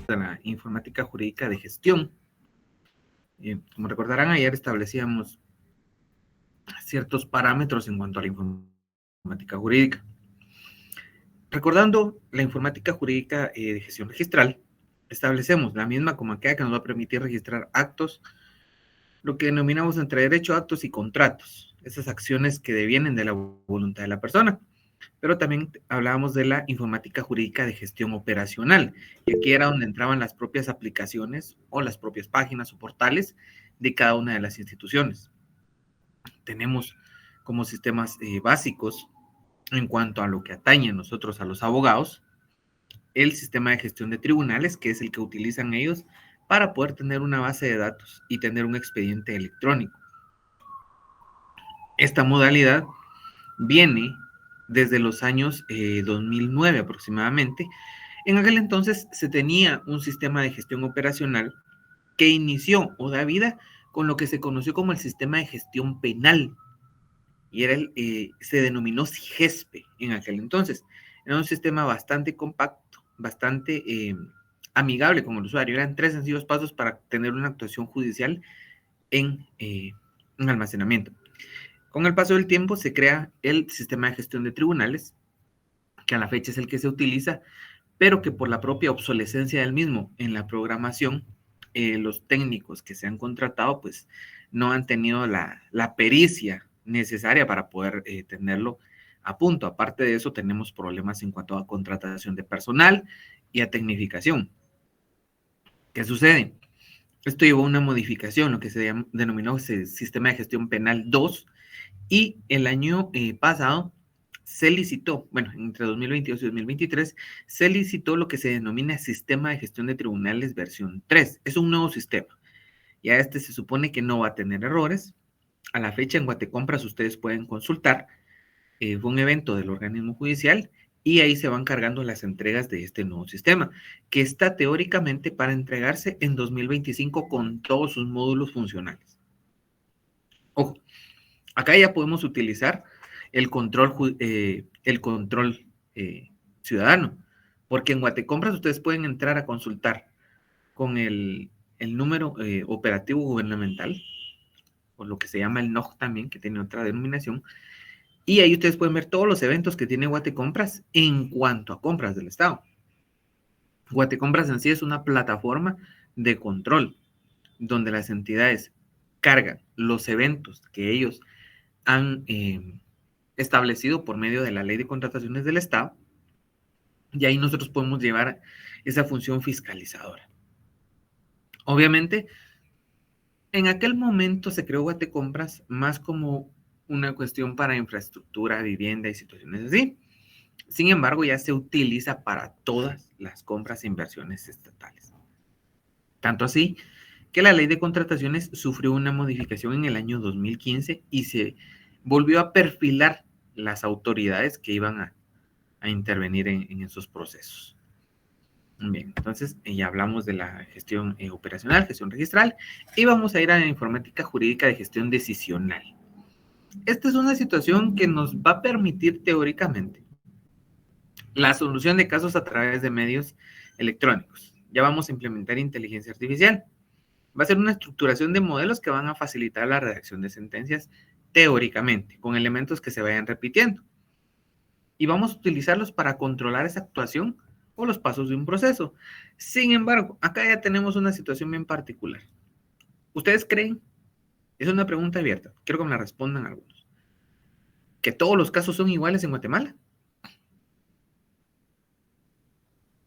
De la informática jurídica de gestión. Como recordarán, ayer establecíamos ciertos parámetros en cuanto a la informática jurídica. Recordando la informática jurídica de gestión registral, establecemos la misma como aquella que nos va a permitir registrar actos, lo que denominamos entre derecho, actos y contratos, esas acciones que devienen de la voluntad de la persona. Pero también hablábamos de la informática jurídica de gestión operacional, y aquí era donde entraban las propias aplicaciones o las propias páginas o portales de cada una de las instituciones. Tenemos como sistemas básicos en cuanto a lo que atañe a nosotros, a los abogados, el sistema de gestión de tribunales, que es el que utilizan ellos para poder tener una base de datos y tener un expediente electrónico. Esta modalidad viene desde los años 2009 aproximadamente. En aquel entonces se tenía un sistema de gestión operacional que inició o da vida con lo que se conoció como el sistema de gestión penal, y era se denominó SIGESPE en aquel entonces. Era un sistema bastante compacto, bastante amigable con el usuario. Eran 3 sencillos pasos para tener una actuación judicial en almacenamiento. Con el paso del tiempo se crea el sistema de gestión de tribunales, que a la fecha es el que se utiliza, pero que por la propia obsolescencia del mismo en la programación, los técnicos que se han contratado pues no han tenido la pericia necesaria para poder tenerlo a punto. Aparte de eso, tenemos problemas en cuanto a contratación de personal y a tecnificación. ¿Qué sucede? Esto llevó a una modificación, lo que se denominó Sistema de Gestión Penal 2, y el año pasado se licitó, bueno, entre 2022 y 2023, se licitó lo que se denomina Sistema de Gestión de Tribunales versión 3. Es un nuevo sistema. Ya este se supone que no va a tener errores. A la fecha en Guatecompras ustedes pueden consultar. Fue un evento del organismo judicial y ahí se van cargando las entregas de este nuevo sistema, que está teóricamente para entregarse en 2025 con todos sus módulos funcionales. Ojo, acá ya podemos utilizar el control ciudadano, porque en Guatecompras ustedes pueden entrar a consultar con el número operativo gubernamental, o lo que se llama el NOG también, que tiene otra denominación, y ahí ustedes pueden ver todos los eventos que tiene Guatecompras en cuanto a compras del Estado. Guatecompras en sí es una plataforma de control, donde las entidades cargan los eventos que ellos han establecido por medio de la Ley de Contrataciones del Estado, y ahí nosotros podemos llevar esa función fiscalizadora. Obviamente, en aquel momento se creó Guatecompras más como una cuestión para infraestructura, vivienda y situaciones así. Sin embargo, ya se utiliza para todas las compras e inversiones estatales. Tanto así que la Ley de Contrataciones sufrió una modificación en el año 2015 y se volvió a perfilar las autoridades que iban a intervenir en esos procesos. Bien, entonces ya hablamos de la gestión operacional, gestión registral, y vamos a ir a la informática jurídica de gestión decisional. Esta es una situación que nos va a permitir teóricamente la solución de casos a través de medios electrónicos. Ya vamos a implementar inteligencia artificial. Va a ser una estructuración de modelos que van a facilitar la redacción de sentencias teóricamente, con elementos que se vayan repitiendo. Y vamos a utilizarlos para controlar esa actuación o los pasos de un proceso. Sin embargo, acá ya tenemos una situación bien particular. ¿Ustedes creen? Es una pregunta abierta. Quiero que me la respondan algunos. ¿Que todos los casos son iguales en Guatemala?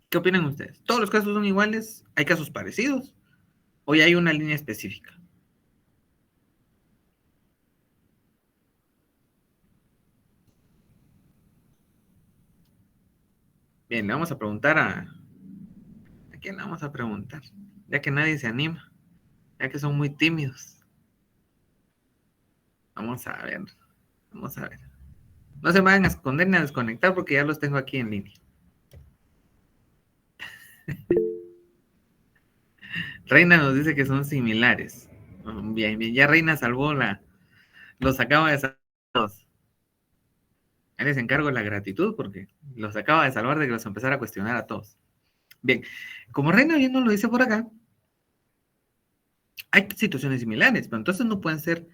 ¿Qué opinan ustedes? ¿Todos los casos son iguales? ¿Hay casos parecidos? ¿O ya hay una línea específica? Bien, le vamos a preguntar ¿a quién le vamos a preguntar? Ya que nadie se anima, ya que son muy tímidos. Vamos a ver, vamos a ver. No se vayan a esconder ni a desconectar porque ya los tengo aquí en línea. Reina nos dice que son similares. Bien, bien, ya Reina salvó los acaba de salvar. Ahí les encargo la gratitud porque los acaba de salvar de que los empezara a cuestionar a todos. Bien, como Reina bien nos lo dice por acá, hay situaciones similares, pero entonces no pueden ser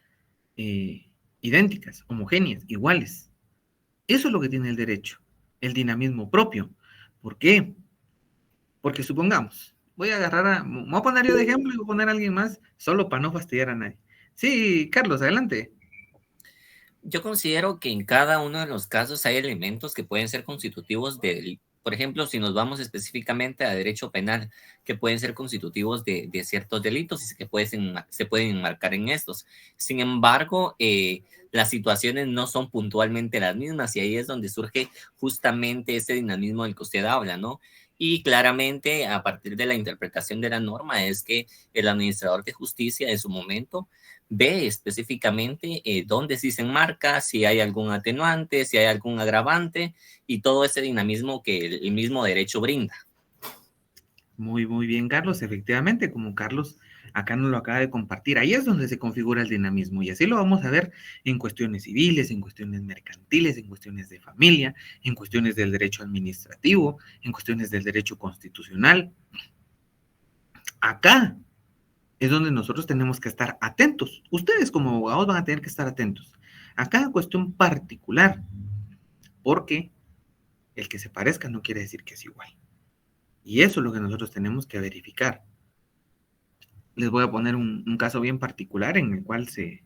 idénticas, homogéneas, iguales. Eso es lo que tiene el derecho, el dinamismo propio. ¿Por qué? Porque supongamos, voy a poner yo de ejemplo y voy a poner a alguien más, solo para no fastidiar a nadie. Sí, Carlos, adelante. Yo considero que en cada uno de los casos hay elementos que pueden ser constitutivos por ejemplo, si nos vamos específicamente a derecho penal, que pueden ser constitutivos de ciertos delitos y se pueden enmarcar en estos. Sin embargo, las situaciones no son puntualmente las mismas y ahí es donde surge justamente ese dinamismo del que usted habla, ¿no? Y claramente, a partir de la interpretación de la norma, es que el administrador de justicia en su momento ve específicamente dónde sí se enmarca, si hay algún atenuante, si hay algún agravante y todo ese dinamismo que el mismo derecho brinda. Muy, muy bien, Carlos. Efectivamente, como Carlos acá nos lo acaba de compartir, ahí es donde se configura el dinamismo y así lo vamos a ver en cuestiones civiles, en cuestiones mercantiles, en cuestiones de familia, en cuestiones del derecho administrativo, en cuestiones del derecho constitucional. Acá es donde nosotros tenemos que estar atentos. Ustedes como abogados van a tener que estar atentos a cada cuestión particular, porque el que se parezca no quiere decir que es igual. Y eso es lo que nosotros tenemos que verificar. Les voy a poner un caso bien particular en el cual se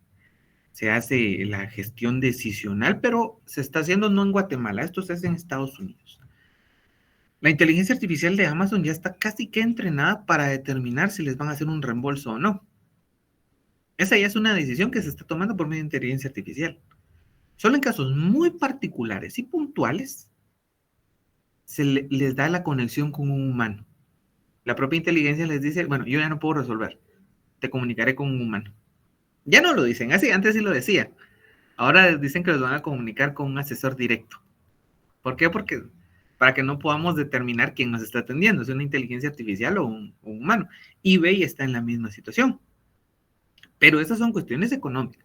hace la gestión decisional, pero se está haciendo no en Guatemala, esto se hace en Estados Unidos. La inteligencia artificial de Amazon ya está casi que entrenada para determinar si les van a hacer un reembolso o no. Esa ya es una decisión que se está tomando por medio de inteligencia artificial. Solo en casos muy particulares y puntuales les da la conexión con un humano. La propia inteligencia les dice, bueno, yo ya no puedo resolver, te comunicaré con un humano. Ya no lo dicen así, antes sí lo decía. Ahora dicen que los van a comunicar con un asesor directo. ¿Por qué? Porque para que no podamos determinar quién nos está atendiendo, es una inteligencia artificial o un humano. eBay está en la misma situación. Pero esas son cuestiones económicas,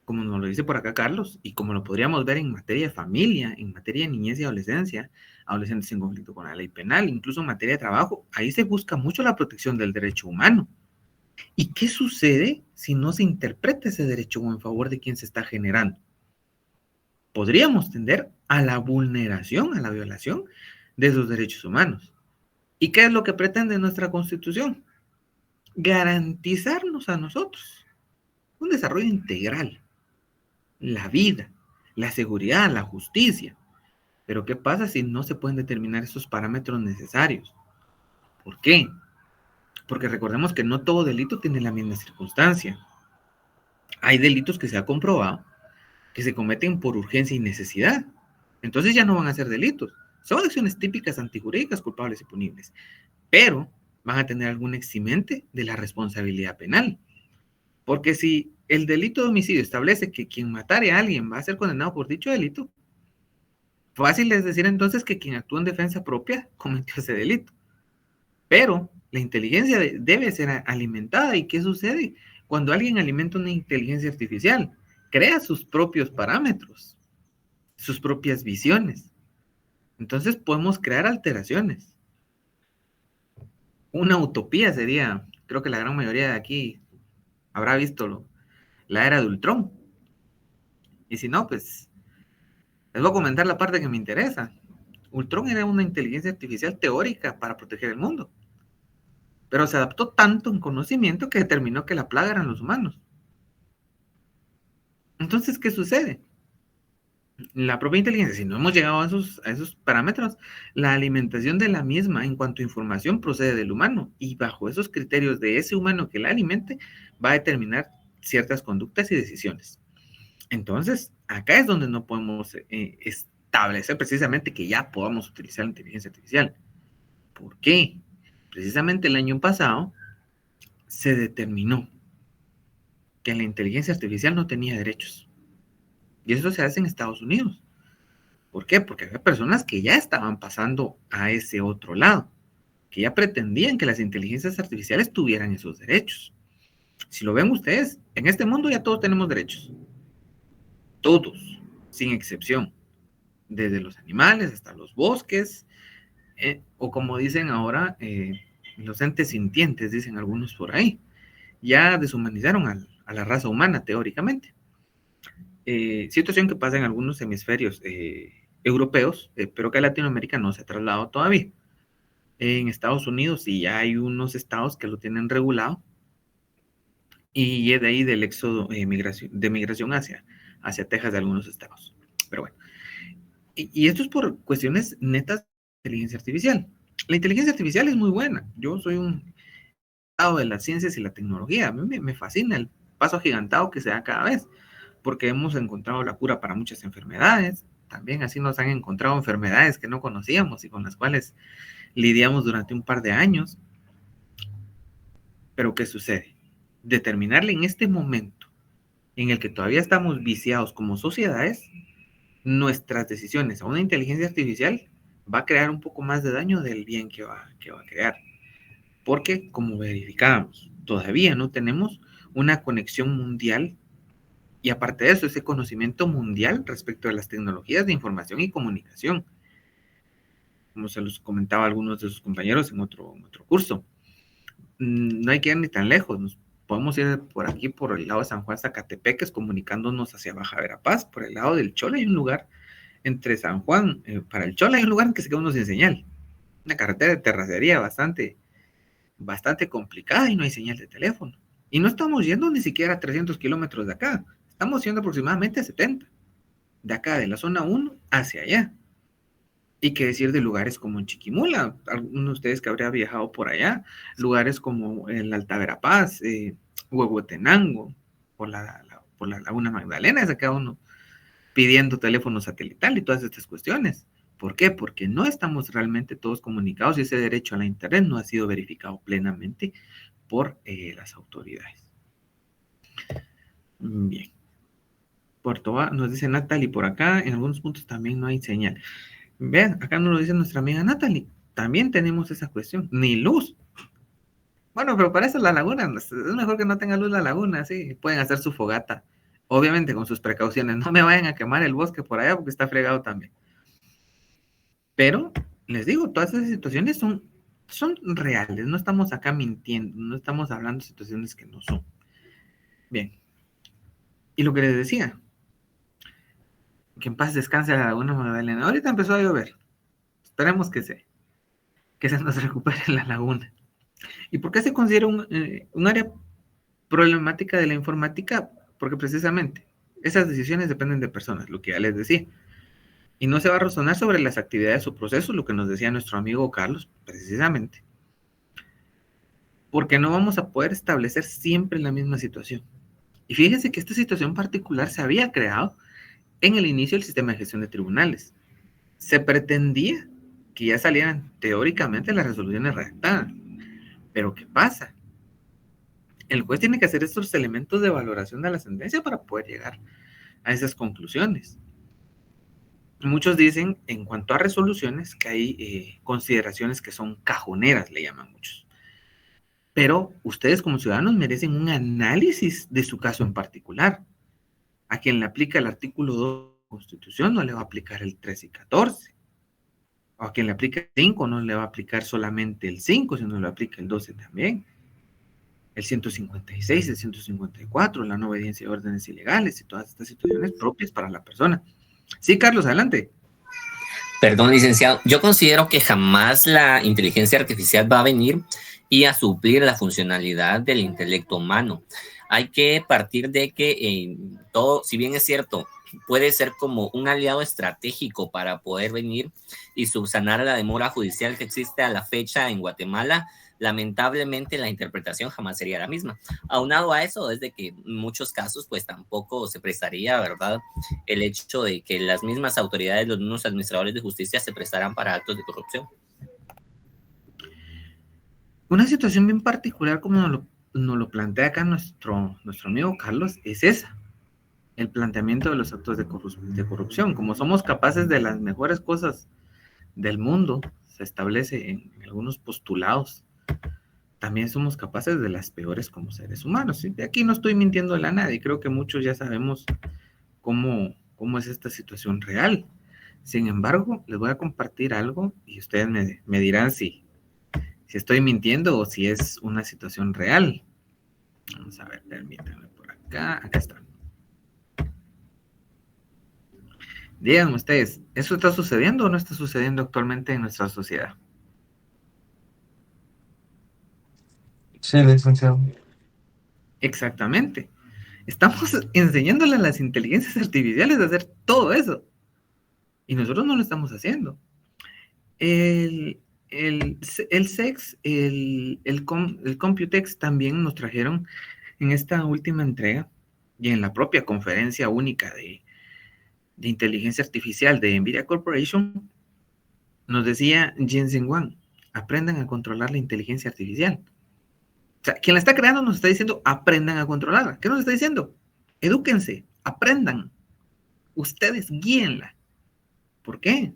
como nos lo dice por acá Carlos, y como lo podríamos ver en materia de familia, en materia de niñez y adolescencia, adolescentes en conflicto con la ley penal, incluso en materia de trabajo, ahí se busca mucho la protección del derecho humano. ¿Y qué sucede si no se interpreta ese derecho en favor de quien se está generando? Podríamos tender a la vulneración, a la violación de esos derechos humanos. ¿Y qué es lo que pretende nuestra Constitución? Garantizarnos a nosotros un desarrollo integral, la vida, la seguridad, la justicia. Pero ¿qué pasa si no se pueden determinar esos parámetros necesarios? ¿Por qué? Porque recordemos que no todo delito tiene la misma circunstancia. Hay delitos que se ha comprobado que se cometen por urgencia y necesidad. Entonces ya no van a ser delitos. Son acciones típicas antijurídicas, culpables y punibles. Pero van a tener algún eximente de la responsabilidad penal. Porque si el delito de homicidio establece que quien matare a alguien va a ser condenado por dicho delito, fácil es decir entonces que quien actúa en defensa propia cometió ese delito. Pero la inteligencia debe ser alimentada. ¿Y qué sucede? Cuando alguien alimenta una inteligencia artificial, crea sus propios parámetros, sus propias visiones. Entonces podemos crear alteraciones. Una utopía sería, creo que la gran mayoría de aquí habrá visto la era de Ultron. Y si no, pues les voy a comentar la parte que me interesa. Ultron era una inteligencia artificial teórica para proteger el mundo, pero se adaptó tanto en conocimiento que determinó que la plaga eran los humanos. Entonces, ¿qué sucede? La propia inteligencia, si no hemos llegado a esos parámetros, la alimentación de la misma en cuanto a información procede del humano y bajo esos criterios de ese humano que la alimente va a determinar ciertas conductas y decisiones. Entonces, acá es donde no podemos establecer precisamente que ya podamos utilizar la inteligencia artificial. ¿Por qué? Precisamente el año pasado se determinó que la inteligencia artificial no tenía derechos. Y eso se hace en Estados Unidos. ¿Por qué? Porque había personas que ya estaban pasando a ese otro lado, que ya pretendían que las inteligencias artificiales tuvieran esos derechos. Si lo ven ustedes, en este mundo ya todos tenemos derechos. Todos. sin excepción, desde los animales hasta los bosques, o como dicen ahora, los entes sintientes, dicen algunos por ahí. Ya deshumanizaron a la raza humana, teóricamente. Situación que pasa en algunos hemisferios europeos, pero que a Latinoamérica no se ha trasladado todavía. En Estados Unidos sí ya hay unos estados que lo tienen regulado, y es de ahí del éxodo de migración hacia Texas de algunos estados. Pero bueno, y esto es por cuestiones netas de inteligencia artificial. La inteligencia artificial es muy buena. Yo soy un lado de las ciencias y la tecnología. A mí me fascina el paso agigantado que se da cada vez, porque hemos encontrado la cura para muchas enfermedades. También así nos han encontrado enfermedades que no conocíamos y con las cuales lidiamos durante un par de años. Pero ¿qué sucede? Determinarle en este momento en el que todavía estamos viciados como sociedades, nuestras decisiones a una inteligencia artificial va a crear un poco más de daño del bien que va a crear. Porque, como verificábamos, todavía no tenemos una conexión mundial, y aparte de eso, ese conocimiento mundial respecto a las tecnologías de información y comunicación, como se los comentaba a algunos de sus compañeros en otro curso. No hay que ir ni tan lejos, nos podemos ir por aquí, por el lado de San Juan Zacatepeques, comunicándonos hacia Baja Verapaz. Por el lado del Chole hay un lugar entre San Juan, para el Chole hay un lugar en que se queda uno sin señal, una carretera de terracería bastante complicada, y no hay señal de teléfono. Y no estamos yendo ni siquiera a 300 kilómetros de acá, estamos yendo aproximadamente a 70, de acá de la zona 1 hacia allá. Y qué decir de lugares como en Chiquimula, algunos de ustedes que habría viajado por allá, lugares como el Alta Verapaz, Huehuetenango, por la Laguna Magdalena, se queda uno pidiendo teléfono satelital y todas estas cuestiones. ¿Por qué? Porque no estamos realmente todos comunicados, y ese derecho a la internet no ha sido verificado plenamente por las autoridades. Bien. Nos dice Natalie por acá, en algunos puntos también no hay señal. Vean, acá nos lo dice nuestra amiga Natalie, también tenemos esa cuestión, ni luz. Bueno, pero para eso la laguna, es mejor que no tenga luz la laguna, sí, pueden hacer su fogata, obviamente con sus precauciones, no me vayan a quemar el bosque por allá porque está fregado también. Pero, les digo, todas esas situaciones son reales, no estamos acá mintiendo, no estamos hablando de situaciones que no son. Bien, y lo que les decía, que en paz descanse la laguna Magdalena. Ahorita empezó a llover, esperemos que se nos recupere la laguna. ¿Y por qué se considera un área problemática de la informática? Porque precisamente esas decisiones dependen de personas, lo que ya les decía. Y no se va a razonar sobre las actividades o procesos, lo que nos decía nuestro amigo Carlos, precisamente. Porque no vamos a poder establecer siempre la misma situación. Y fíjense que esta situación particular se había creado en el inicio del sistema de gestión de tribunales. Se pretendía que ya salieran teóricamente las resoluciones redactadas. Pero ¿qué pasa? El juez tiene que hacer estos elementos de valoración de la sentencia para poder llegar a esas conclusiones. Muchos dicen, en cuanto a resoluciones, que hay consideraciones que son cajoneras, le llaman muchos. Pero ustedes como ciudadanos merecen un análisis de su caso en particular. A quien le aplica el artículo 2 de la Constitución no le va a aplicar el 3 y 14. O a quien le aplica el 5 no le va a aplicar solamente el 5, sino le aplica el 12 también. El 156, el 154, la no obediencia de órdenes ilegales y todas estas situaciones propias para la persona. Sí, Carlos, adelante. Perdón, licenciado. Yo considero que jamás la inteligencia artificial va a venir y a suplir la funcionalidad del intelecto humano. Hay que partir de que todo, si bien es cierto, puede ser como un aliado estratégico para poder venir y subsanar la demora judicial que existe a la fecha en Guatemala, lamentablemente la interpretación jamás sería la misma. Aunado a eso, es de que en muchos casos pues tampoco se prestaría, ¿verdad?, el hecho de que las mismas autoridades, los mismos administradores de justicia se prestaran para actos de corrupción. Una situación bien particular, como nos lo plantea acá nuestro amigo Carlos, es esa, el planteamiento de los actos de corrupción. Como somos capaces de las mejores cosas del mundo, se establece en algunos postulados, también somos capaces de las peores como seres humanos. ¿Sí? De aquí no estoy mintiéndole a nadie, creo que muchos ya sabemos cómo cómo es esta situación real. Sin embargo, les voy a compartir algo y ustedes me dirán si estoy mintiendo o si es una situación real. Vamos a ver, permítanme por acá. Acá está. Díganme ustedes, ¿eso está sucediendo o no está sucediendo actualmente en nuestra sociedad? Sí, licenciado. Exactamente. Estamos enseñándole a las inteligencias artificiales a hacer todo eso. Y nosotros no lo estamos haciendo. El SEX, el Computex también nos trajeron en esta última entrega y en la propia conferencia única de inteligencia artificial de NVIDIA Corporation, nos decía Jensen Huang, aprendan a controlar la inteligencia artificial. O sea, quien la está creando nos está diciendo, aprendan a controlarla. ¿Qué nos está diciendo? Edúquense, aprendan. Ustedes guíenla. ¿Por qué?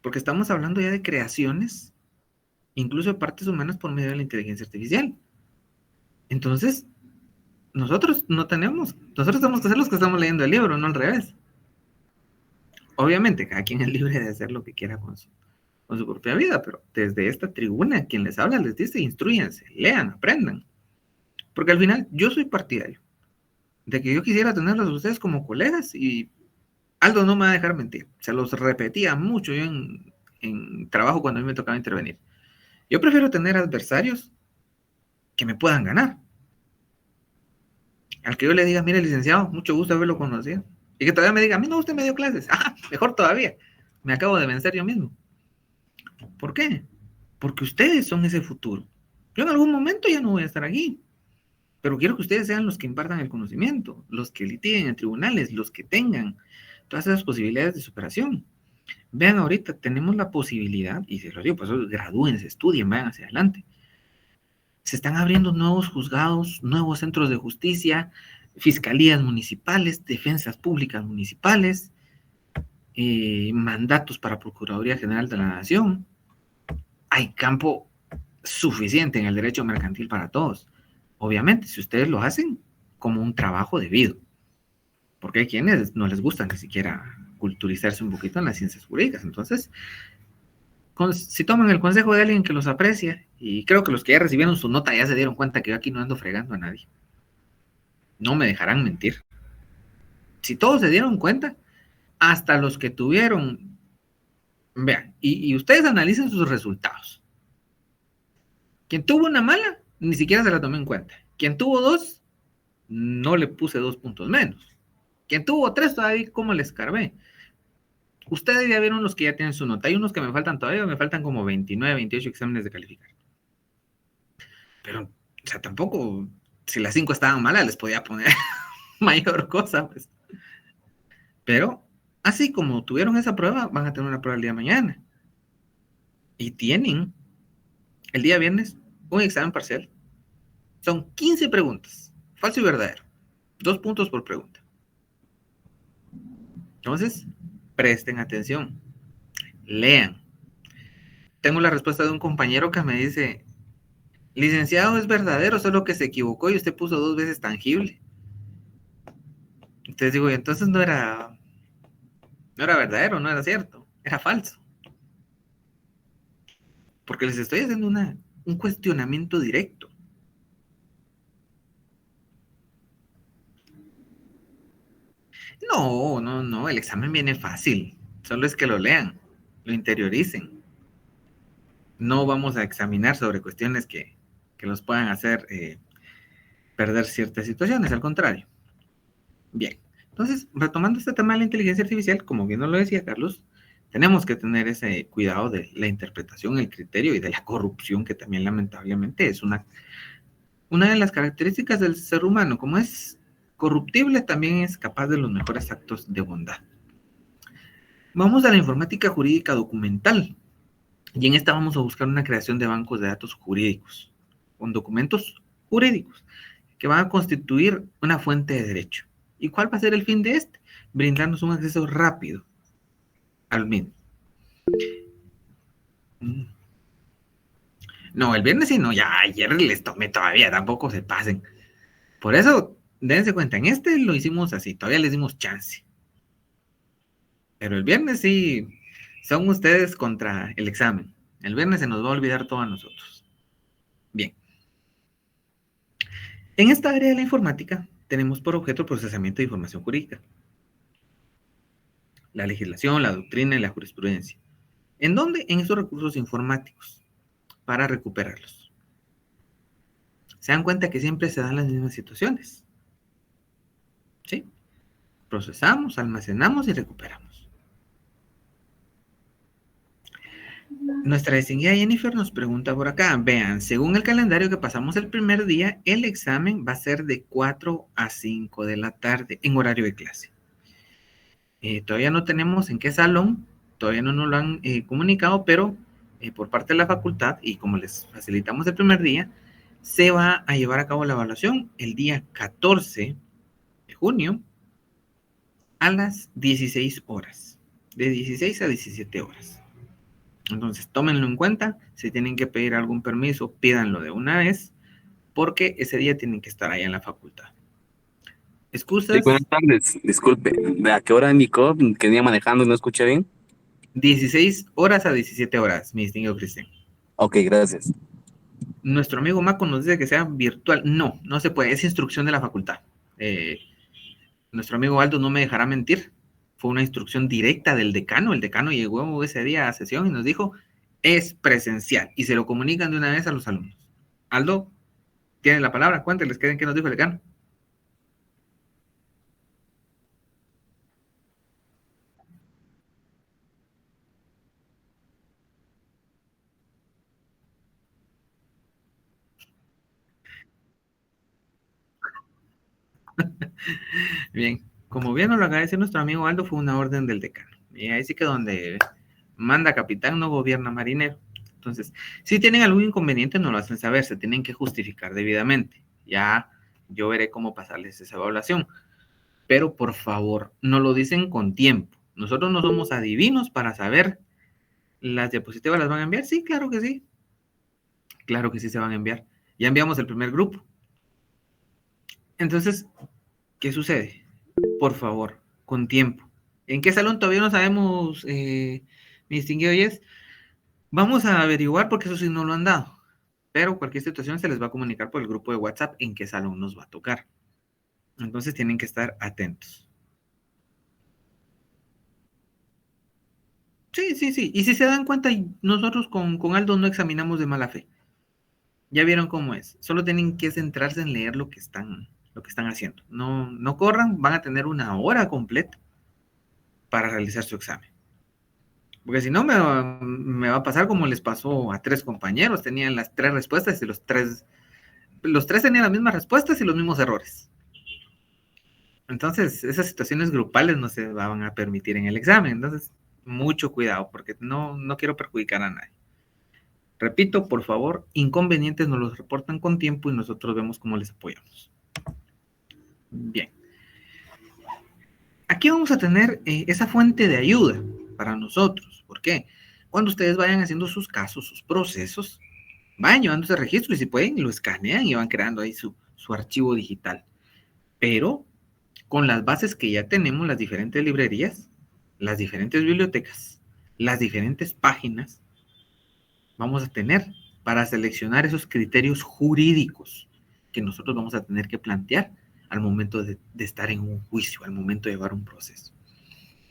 Porque estamos hablando ya de creaciones, incluso de partes humanas por medio de la inteligencia artificial. Entonces, nosotros tenemos que ser los que estamos leyendo el libro, no al revés. Obviamente, cada quien es libre de hacer lo que quiera con su propia vida, pero desde esta tribuna, quien les habla les dice, instrúyense, lean, aprendan. Porque al final, yo soy partidario de que yo quisiera tenerlos a ustedes como colegas y Aldo no me va a dejar mentir. Se los repetía mucho yo en trabajo cuando a mí me tocaba intervenir. Yo prefiero tener adversarios que me puedan ganar. Al que yo le diga, mire, licenciado, mucho gusto haberlo conocido. Y que todavía me diga, a mí no, usted me dio clases. Ah, mejor todavía. Me acabo de vencer yo mismo. ¿Por qué? Porque ustedes son ese futuro. Yo en algún momento ya no voy a estar aquí. Pero quiero que ustedes sean los que impartan el conocimiento, los que litiguen en tribunales, los que tengan todas esas posibilidades de superación. Vean, ahorita tenemos la posibilidad, y se lo digo, pues gradúense, estudien, vayan hacia adelante. Se están abriendo nuevos juzgados, nuevos centros de justicia, fiscalías municipales, defensas públicas municipales, mandatos para Procuraduría General de la Nación. Hay campo suficiente en el derecho mercantil para todos. Obviamente, si ustedes lo hacen como un trabajo debido, porque hay quienes no les gusta ni siquiera culturizarse un poquito en las ciencias jurídicas. Entonces, si toman el consejo de alguien que los aprecia, y creo que los que ya recibieron su nota ya se dieron cuenta que yo aquí no ando fregando a nadie, no me dejarán mentir. Si todos se dieron cuenta, hasta los que tuvieron, vean, y ustedes analicen sus resultados. Quien tuvo una mala, ni siquiera se la tomé en cuenta. Quien tuvo 2, no le puse 2 puntos menos. Quien tuvo 3, todavía como le escarbé. Ustedes ya vieron los que ya tienen su nota. Hay unos que me faltan todavía, me faltan como 29, 28 exámenes de calificar. Pero, o sea, tampoco, si las 5 estaban malas, les podía poner mayor cosa, pues. Pero, así como tuvieron esa prueba, van a tener una prueba el día de mañana. Y tienen, el día viernes, un examen parcial. Son 15 preguntas, falso y verdadero. 2 puntos por pregunta. Entonces, presten atención, lean. Tengo la respuesta de un compañero que me dice, licenciado, es verdadero, solo que se equivocó y usted puso 2 veces tangible. Entonces digo, entonces no era verdadero, no era cierto, era falso. Porque les estoy haciendo un cuestionamiento directo. No, el examen viene fácil, solo es que lo lean, lo interioricen. No vamos a examinar sobre cuestiones que los puedan hacer perder ciertas situaciones, al contrario. Bien, entonces, retomando este tema de la inteligencia artificial, como bien nos lo decía Carlos, tenemos que tener ese cuidado de la interpretación, el criterio y de la corrupción, que también lamentablemente es una de las características del ser humano. Como es corruptible, también es capaz de los mejores actos de bondad. Vamos a la informática jurídica documental. Y en esta vamos a buscar una creación de bancos de datos jurídicos, con documentos jurídicos, que van a constituir una fuente de derecho. ¿Y cuál va a ser el fin de este? Brindarnos un acceso rápido al mismo. No, el viernes sí, no, ya ayer les tomé todavía, tampoco se pasen. Por eso, dense cuenta, en este lo hicimos así, todavía les dimos chance. Pero el viernes sí, son ustedes contra el examen. El viernes se nos va a olvidar todo a nosotros. Bien. En esta área de la informática tenemos por objeto el procesamiento de información jurídica, la legislación, la doctrina y la jurisprudencia. ¿En dónde? En estos recursos informáticos, para recuperarlos. Se dan cuenta que siempre se dan las mismas situaciones. ¿Sí? Procesamos, almacenamos y recuperamos. Nuestra distinguida Jennifer nos pregunta por acá, vean, según el calendario que pasamos el primer día, el examen va a ser de 4 a 5 de la tarde en horario de clase. Todavía no tenemos en qué salón, todavía no nos lo han comunicado, pero por parte de la facultad, y como les facilitamos el primer día, se va a llevar a cabo la evaluación el día 14 de junio a las 16 horas, de 16 a 17 horas. Entonces, tómenlo en cuenta, si tienen que pedir algún permiso, pídanlo de una vez, porque ese día tienen que estar ahí en la facultad. ¿Excusas? Sí, buenas tardes. Disculpe, ¿a qué hora indicó que venía manejando y no escuché bien? 16 horas a 17 horas, mi distinguido Cristian. Ok, gracias. Nuestro amigo Maco nos dice que sea virtual. No, no se puede, es instrucción de la facultad. Nuestro amigo Aldo no me dejará mentir. Fue una instrucción directa del decano. El decano llegó ese día a sesión y nos dijo, es presencial. Y se lo comunican de una vez a los alumnos. Aldo, tiene la palabra. Cuéntenles qué nos dijo el decano. Bien, como bien nos lo agradece nuestro amigo Aldo, fue una orden del decano. Y ahí sí que donde manda capitán no gobierna marinero. Entonces, si tienen algún inconveniente, no lo hacen saber, se tienen que justificar debidamente. Ya yo veré cómo pasarles esa evaluación. Pero por favor, no lo dicen con tiempo. Nosotros no somos adivinos para saber las diapositivas las van a enviar. Sí, claro que sí. Claro que sí se van a enviar. Ya enviamos el primer grupo. Entonces, ¿qué sucede? Por favor, con tiempo. ¿En qué salón todavía no sabemos, mi distinguido Yes? Vamos a averiguar porque eso sí no lo han dado. Pero cualquier situación se les va a comunicar por el grupo de WhatsApp en qué salón nos va a tocar. Entonces tienen que estar atentos. Sí, sí, sí. Y si se dan cuenta, nosotros con Aldo no examinamos de mala fe. Ya vieron cómo es. Solo tienen que centrarse en leer lo que están haciendo. No, no corran, van a tener una hora completa para realizar su examen. Porque si no, me va a pasar como les pasó a 3 compañeros. Tenían las 3 respuestas y los tres tenían las mismas respuestas y los mismos errores. Entonces, esas situaciones grupales no se van a permitir en el examen. Entonces, mucho cuidado, porque no quiero perjudicar a nadie. Repito, por favor, inconvenientes nos los reportan con tiempo y nosotros vemos cómo les apoyamos. Bien. Aquí vamos a tener esa fuente de ayuda para nosotros. ¿Por qué? Cuando ustedes vayan haciendo sus casos, sus procesos, vayan llevando ese registro y si pueden, lo escanean y van creando ahí su archivo digital. Pero con las bases que ya tenemos, las diferentes librerías, las diferentes bibliotecas, las diferentes páginas, vamos a tener para seleccionar esos criterios jurídicos que nosotros vamos a tener que plantear al momento de estar en un juicio, al momento de llevar un proceso.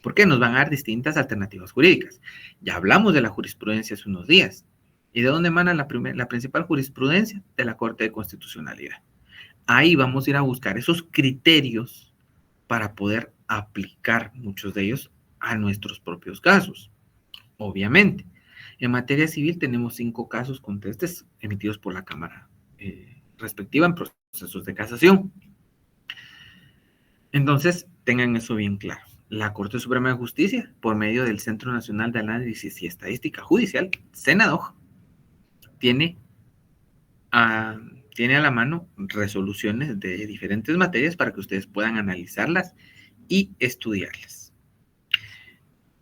Porque nos van a dar distintas alternativas jurídicas. Ya hablamos de la jurisprudencia hace unos días. ¿Y de dónde emana la principal jurisprudencia? De la Corte de Constitucionalidad. Ahí vamos a ir a buscar esos criterios para poder aplicar muchos de ellos a nuestros propios casos. Obviamente, en materia civil tenemos 5 casos contestes emitidos por la Cámara respectiva en procesos de casación. Entonces, tengan eso bien claro. La Corte Suprema de Justicia, por medio del Centro Nacional de Análisis y Estadística Judicial, CENADOJ, tiene a la mano resoluciones de diferentes materias para que ustedes puedan analizarlas y estudiarlas.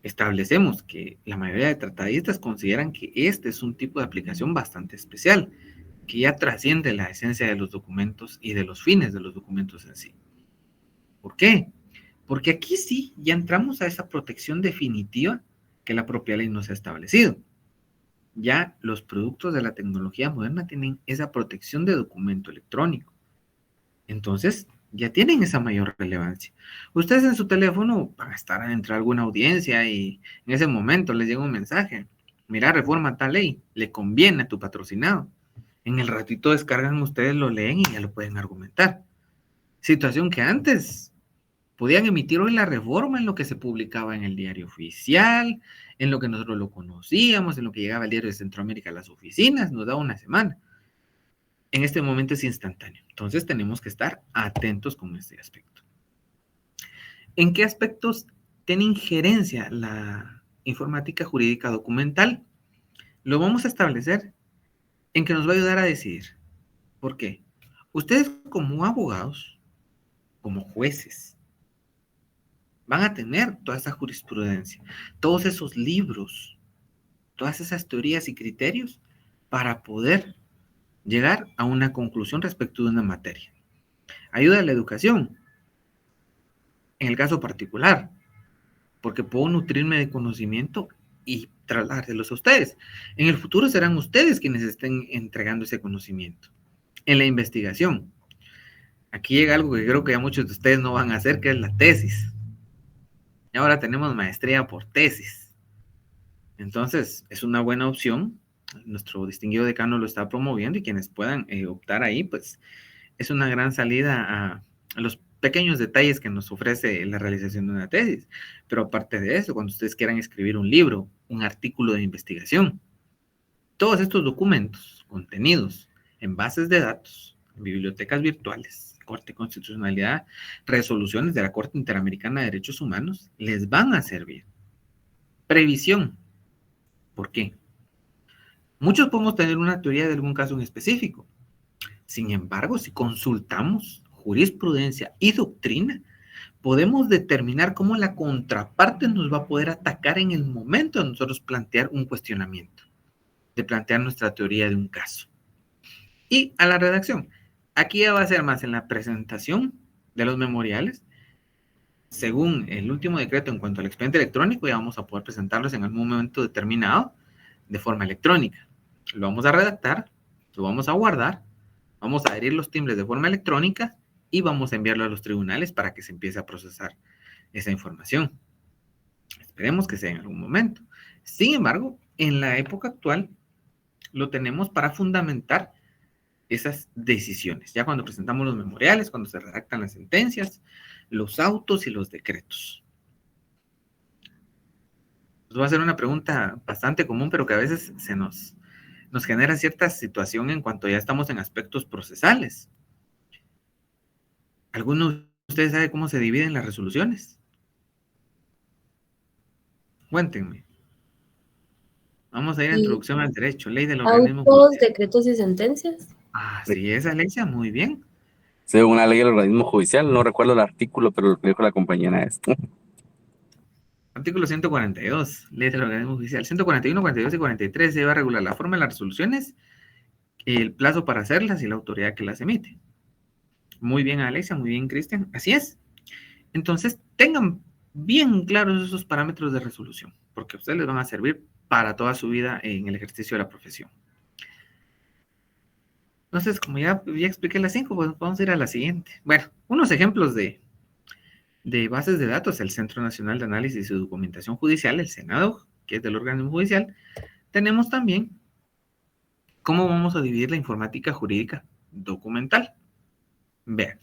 Establecemos que la mayoría de tratadistas consideran que este es un tipo de aplicación bastante especial, que ya trasciende la esencia de los documentos y de los fines de los documentos en sí. ¿Por qué? Porque aquí sí, ya entramos a esa protección definitiva que la propia ley nos ha establecido. Ya los productos de la tecnología moderna tienen esa protección de documento electrónico. Entonces, ya tienen esa mayor relevancia. Ustedes en su teléfono van a estar dentro de alguna audiencia y en ese momento les llega un mensaje. Mira, reforma tal ley, le conviene a tu patrocinado. En el ratito descargan ustedes, lo leen y ya lo pueden argumentar. Situación que antes podían emitir hoy la reforma en lo que se publicaba en el diario oficial, en lo que nosotros lo conocíamos, en lo que llegaba el diario de Centroamérica a las oficinas, nos daba una semana. En este momento es instantáneo. Entonces tenemos que estar atentos con este aspecto. ¿En qué aspectos tiene injerencia la informática jurídica documental? Lo vamos a establecer en que nos va a ayudar a decidir. ¿Por qué? Ustedes como abogados, como jueces, van a tener toda esa jurisprudencia, todos esos libros, todas esas teorías y criterios para poder llegar a una conclusión respecto de una materia. Ayuda a la educación, en el caso particular, porque puedo nutrirme de conocimiento y trasladárselos a ustedes. En el futuro serán ustedes quienes estén entregando ese conocimiento. En la investigación, aquí llega algo que creo que ya muchos de ustedes no van a hacer, que es la tesis. Y ahora tenemos maestría por tesis. Entonces, es una buena opción. Nuestro distinguido decano lo está promoviendo y quienes puedan optar ahí, pues es una gran salida a los pequeños detalles que nos ofrece la realización de una tesis. Pero aparte de eso, cuando ustedes quieran escribir un libro, un artículo de investigación, todos estos documentos contenidos en bases de datos, en bibliotecas virtuales, Corte de Constitucionalidad, resoluciones de la Corte Interamericana de Derechos Humanos, les van a servir. Previsión. ¿Por qué? Muchos podemos tener una teoría de algún caso en específico. Sin embargo, si consultamos jurisprudencia y doctrina, podemos determinar cómo la contraparte nos va a poder atacar en el momento de nosotros plantear un cuestionamiento, de plantear nuestra teoría de un caso. Y a la redacción. Aquí ya va a ser más en la presentación de los memoriales. Según el último decreto en cuanto al expediente electrónico, ya vamos a poder presentarlos en algún momento determinado de forma electrónica. Lo vamos a redactar, lo vamos a guardar, vamos a adherir los timbres de forma electrónica y vamos a enviarlo a los tribunales para que se empiece a procesar esa información. Esperemos que sea en algún momento. Sin embargo, en la época actual lo tenemos para fundamentar esas decisiones. Ya cuando presentamos los memoriales, cuando se redactan las sentencias, los autos y los decretos. Les voy a hacer una pregunta bastante común, pero que a veces nos genera cierta situación en cuanto ya estamos en aspectos procesales. ¿Alguno de ustedes sabe cómo se dividen las resoluciones? Cuéntenme. Vamos a ir a introducción al derecho, ley del organismo Autos, judicial. decretos y sentencias. Ah, sí, esa Alexia, muy bien. Según una ley del organismo judicial, no recuerdo el artículo, pero lo que dijo la compañera es. Artículo 142, ley del organismo judicial. 141, 42 y 43 se va a regular la forma de las resoluciones, el plazo para hacerlas y la autoridad que las emite. Muy bien, Alexia, muy bien, Cristian. Así es. Entonces, tengan bien claros esos parámetros de resolución, porque a ustedes les van a servir para toda su vida en el ejercicio de la profesión. Entonces, como ya expliqué las 5, pues vamos a ir a la siguiente. Bueno, unos ejemplos de bases de datos, el Centro Nacional de Análisis y Documentación Judicial, el Senado, que es del organismo judicial. Tenemos también cómo vamos a dividir la informática jurídica documental. Vean,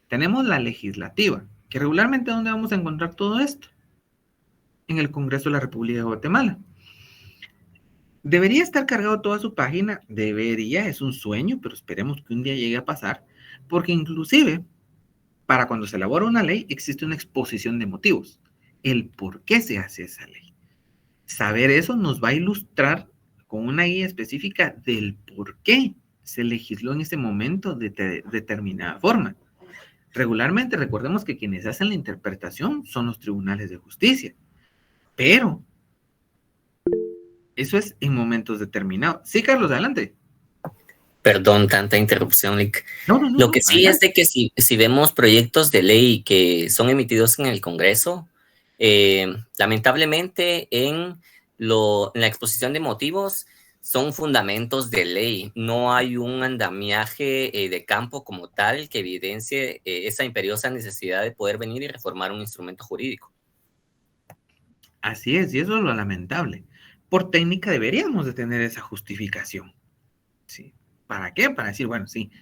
tenemos la legislativa, que regularmente ¿dónde vamos a encontrar todo esto? En el Congreso de la República de Guatemala. Debería estar cargado toda su página, debería, es un sueño, pero esperemos que un día llegue a pasar, porque inclusive, para cuando se elabora una ley, existe una exposición de motivos, el por qué se hace esa ley. Saber eso nos va a ilustrar con una guía específica del por qué se legisló en ese momento de determinada forma. Regularmente, recordemos que quienes hacen la interpretación son los tribunales de justicia, pero eso es en momentos determinados. Sí, Carlos, adelante. Perdón, tanta interrupción, Lick. No, Lo que sí es adelante. de que si vemos proyectos de ley que son emitidos en el Congreso, lamentablemente en la exposición de motivos son fundamentos de ley. No hay un andamiaje de campo como tal que evidencie esa imperiosa necesidad de poder venir y reformar un instrumento jurídico. Así es, y eso es lo lamentable. Por técnica deberíamos de tener esa justificación. ¿Sí? ¿Para qué? Para decir, bueno, sí,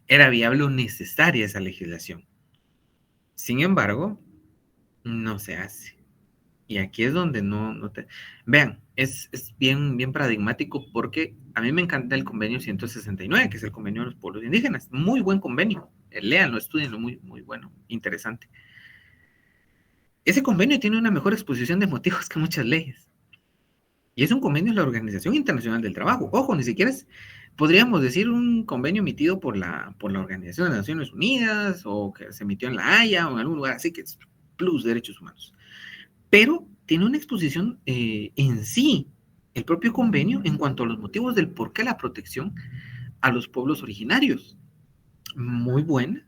era viable o necesaria esa legislación. Sin embargo, no se hace. Y aquí es donde no te... Vean, es bien, bien paradigmático porque a mí me encanta el convenio 169, que es el convenio de los pueblos indígenas. Muy buen convenio. Léanlo, estudienlo, muy, muy bueno, interesante. Ese convenio tiene una mejor exposición de motivos que muchas leyes. Y es un convenio de la Organización Internacional del Trabajo. Ojo, ni siquiera es, podríamos decir, un convenio emitido por la Organización de las Naciones Unidas o que se emitió en La Haya o en algún lugar así, que es plus derechos humanos. Pero tiene una exposición en sí, el propio convenio, en cuanto a los motivos del por qué la protección a los pueblos originarios. Muy buena.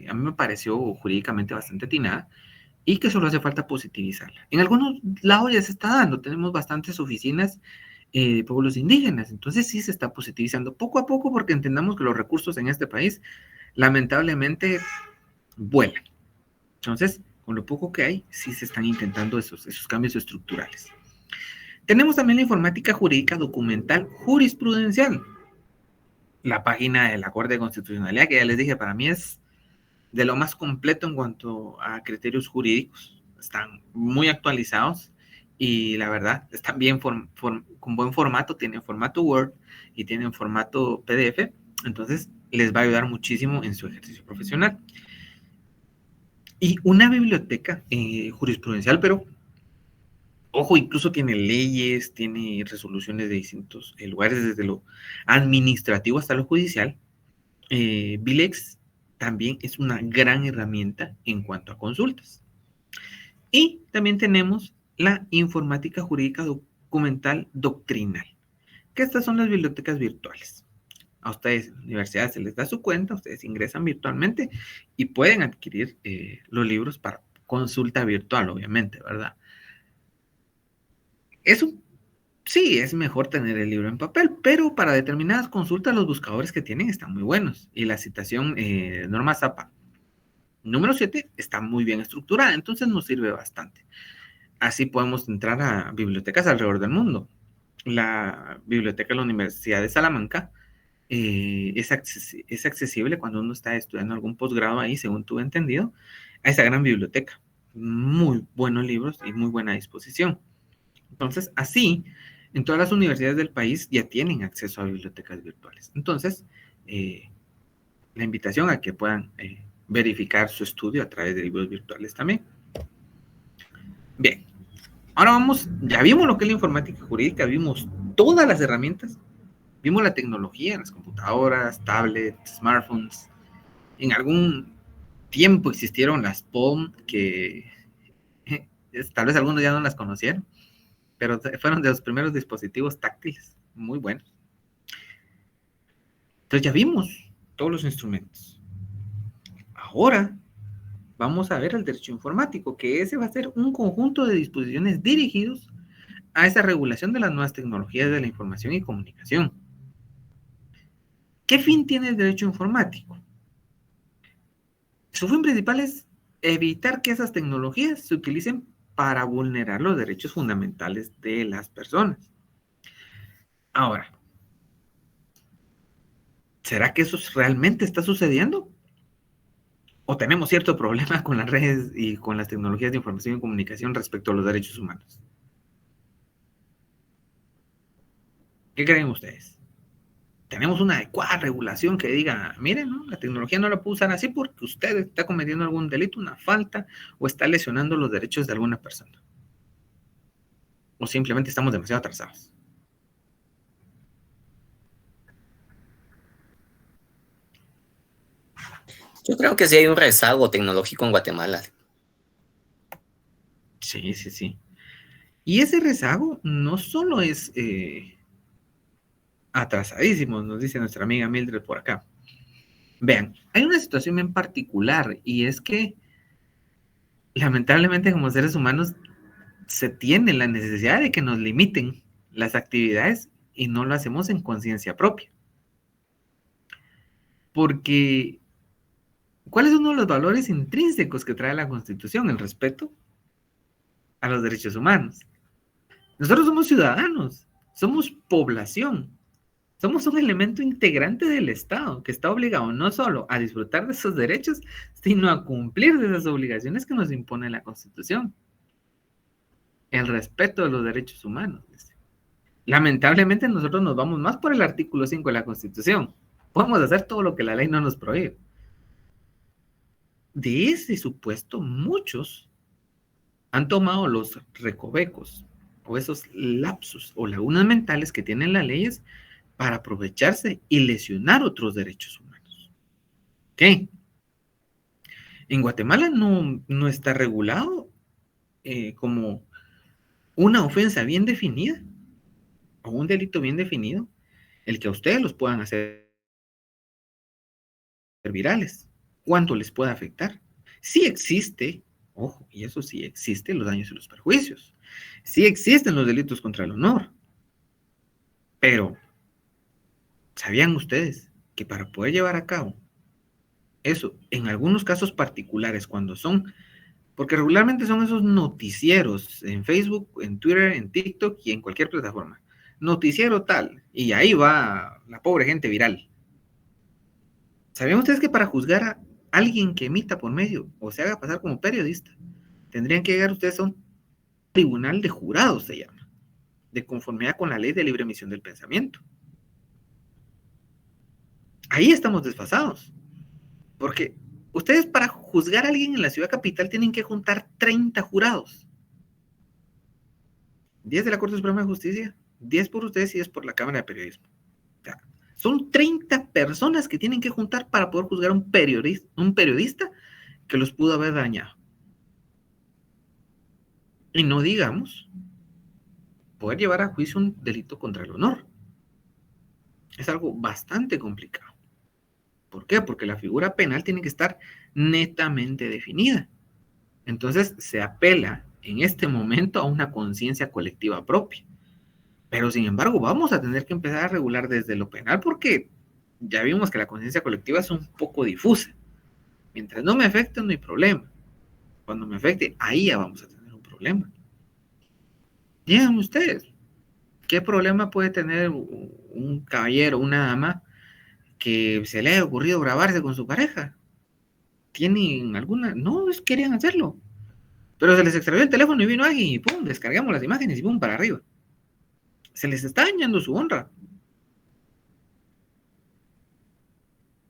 A mí me pareció jurídicamente bastante atinada y que solo hace falta positivizarla. En algunos lados ya se está dando, tenemos bastantes oficinas de pueblos indígenas, entonces sí se está positivizando poco a poco porque entendamos que los recursos en este país lamentablemente vuelan. Entonces, con lo poco que hay, sí se están intentando esos cambios estructurales. Tenemos también la informática jurídica documental jurisprudencial. La página de la Corte de Constitucionalidad, que ya les dije, para mí es de lo más completo en cuanto a criterios jurídicos. Están muy actualizados y la verdad están bien con buen formato, tienen formato Word y tienen formato PDF, entonces les va a ayudar muchísimo en su ejercicio profesional. Y una biblioteca jurisprudencial, pero ojo, incluso tiene leyes, tiene resoluciones de distintos lugares, desde lo administrativo hasta lo judicial. Bilex también es una gran herramienta en cuanto a consultas. Y también tenemos la informática jurídica documental doctrinal, que estas son las bibliotecas virtuales. A ustedes en la universidad se les da su cuenta, ustedes ingresan virtualmente y pueden adquirir los libros para consulta virtual, obviamente, ¿verdad? Eso sí, es mejor tener el libro en papel, pero para determinadas consultas los buscadores que tienen están muy buenos. Y la citación Norma Zappa número 7 está muy bien estructurada, entonces nos sirve bastante. Así podemos entrar a bibliotecas alrededor del mundo. La biblioteca de la Universidad de Salamanca es accesible cuando uno está estudiando algún posgrado ahí, según tuve entendido, a esa gran biblioteca. Muy buenos libros y muy buena disposición. Entonces, así, en todas las universidades del país ya tienen acceso a bibliotecas virtuales. Entonces, la invitación a que puedan verificar su estudio a través de libros virtuales también. Bien, ahora vamos, ya vimos lo que es la informática jurídica, vimos todas las herramientas, vimos la tecnología, las computadoras, tablets, smartphones. En algún tiempo existieron las Palm, que tal vez algunos ya no las conocieron, pero fueron de los primeros dispositivos táctiles, muy buenos. Entonces ya vimos todos los instrumentos. Ahora vamos a ver el derecho informático, que ese va a ser un conjunto de disposiciones dirigidos a esa regulación de las nuevas tecnologías de la información y comunicación. ¿Qué fin tiene el derecho informático? Su fin principal es evitar que esas tecnologías se utilicen para vulnerar los derechos fundamentales de las personas. Ahora, ¿será que eso realmente está sucediendo? ¿O tenemos cierto problema con las redes y con las tecnologías de información y comunicación respecto a los derechos humanos? ¿Qué creen ustedes? ¿Tenemos una adecuada regulación que diga, miren, ¿no? La tecnología no la puede usar así porque usted está cometiendo algún delito, una falta, o está lesionando los derechos de alguna persona? ¿O simplemente estamos demasiado atrasados? Yo creo que sí hay un rezago tecnológico en Guatemala. Sí, sí, sí. Y ese rezago no solo es atrasadísimos, nos dice nuestra amiga Mildred por acá. Vean, hay una situación en particular y es que lamentablemente como seres humanos se tiene la necesidad de que nos limiten las actividades y no lo hacemos en conciencia propia. Porque, ¿cuál es uno de los valores intrínsecos que trae la Constitución? El respeto a los derechos humanos. Nosotros somos ciudadanos, somos población, somos un elemento integrante del Estado que está obligado no solo a disfrutar de esos derechos, sino a cumplir de esas obligaciones que nos impone la Constitución. El respeto de los derechos humanos. Lamentablemente nosotros nos vamos más por el artículo 5 de la Constitución. Podemos hacer todo lo que la ley no nos prohíbe. De ese supuesto, muchos han tomado los recovecos o esos lapsus o lagunas mentales que tienen las leyes para aprovecharse y lesionar otros derechos humanos. ¿Qué? En Guatemala no está regulado como una ofensa bien definida o un delito bien definido el que a ustedes los puedan hacer virales. ¿Cuánto les puede afectar? Sí existe, ojo, y eso sí existe, los daños y los perjuicios. Sí existen los delitos contra el honor. Pero, ¿sabían ustedes que para poder llevar a cabo eso, en algunos casos particulares, cuando son, porque regularmente son esos noticieros en Facebook, en Twitter, en TikTok y en cualquier plataforma, noticiero tal, y ahí va la pobre gente viral. ¿Sabían ustedes que para juzgar a alguien que emita por medio o se haga pasar como periodista, tendrían que llegar ustedes a un tribunal de jurados, se llama, de conformidad con la ley de libre emisión del pensamiento? Ahí estamos desfasados, porque ustedes para juzgar a alguien en la ciudad capital tienen que juntar 30 jurados. 10 de la Corte Suprema de Justicia, 10 por ustedes y 10 por la Cámara de Periodismo. O sea, son 30 personas que tienen que juntar para poder juzgar a un periodista que los pudo haber dañado. Y no digamos poder llevar a juicio un delito contra el honor. Es algo bastante complicado. ¿Por qué? Porque la figura penal tiene que estar netamente definida. Entonces se apela en este momento a una conciencia colectiva propia. Pero sin embargo vamos a tener que empezar a regular desde lo penal porque ya vimos que la conciencia colectiva es un poco difusa. Mientras no me afecte no hay problema. Cuando me afecte, ahí ya vamos a tener un problema. Díganme ustedes, ¿qué problema puede tener un caballero, una dama que se le haya ocurrido grabarse con su pareja? ¿Tienen alguna? No, querían hacerlo. Pero se les extravió el teléfono y vino alguien y pum, descargamos las imágenes y pum, para arriba. Se les está dañando su honra.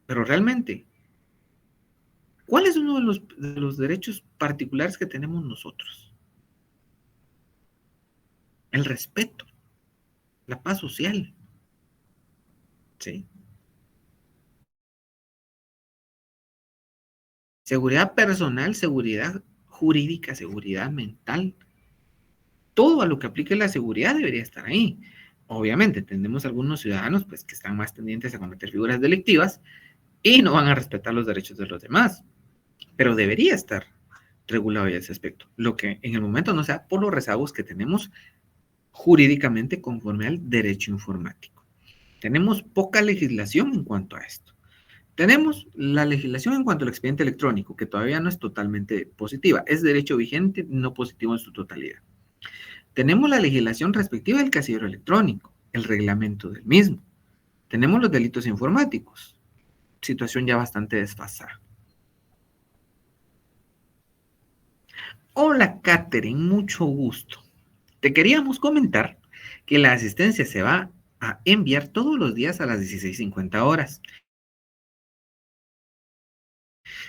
Pero realmente, ¿cuál es uno de los derechos particulares que tenemos nosotros? El respeto, la paz social. ¿Sí? Seguridad personal, seguridad jurídica, seguridad mental. Todo a lo que aplique la seguridad debería estar ahí. Obviamente, tenemos algunos ciudadanos pues, que están más tendientes a cometer figuras delictivas y no van a respetar los derechos de los demás. Pero debería estar regulado ya ese aspecto. Lo que en el momento no sea por los rezagos que tenemos jurídicamente conforme al derecho informático. Tenemos poca legislación en cuanto a esto. Tenemos la legislación en cuanto al expediente electrónico, que todavía no es totalmente positiva. Es derecho vigente, no positivo en su totalidad. Tenemos la legislación respectiva del casillero electrónico, el reglamento del mismo. Tenemos los delitos informáticos, situación ya bastante desfasada. Hola, Catherine, mucho gusto. Te queríamos comentar que la asistencia se va a enviar todos los días a las 16:50 horas.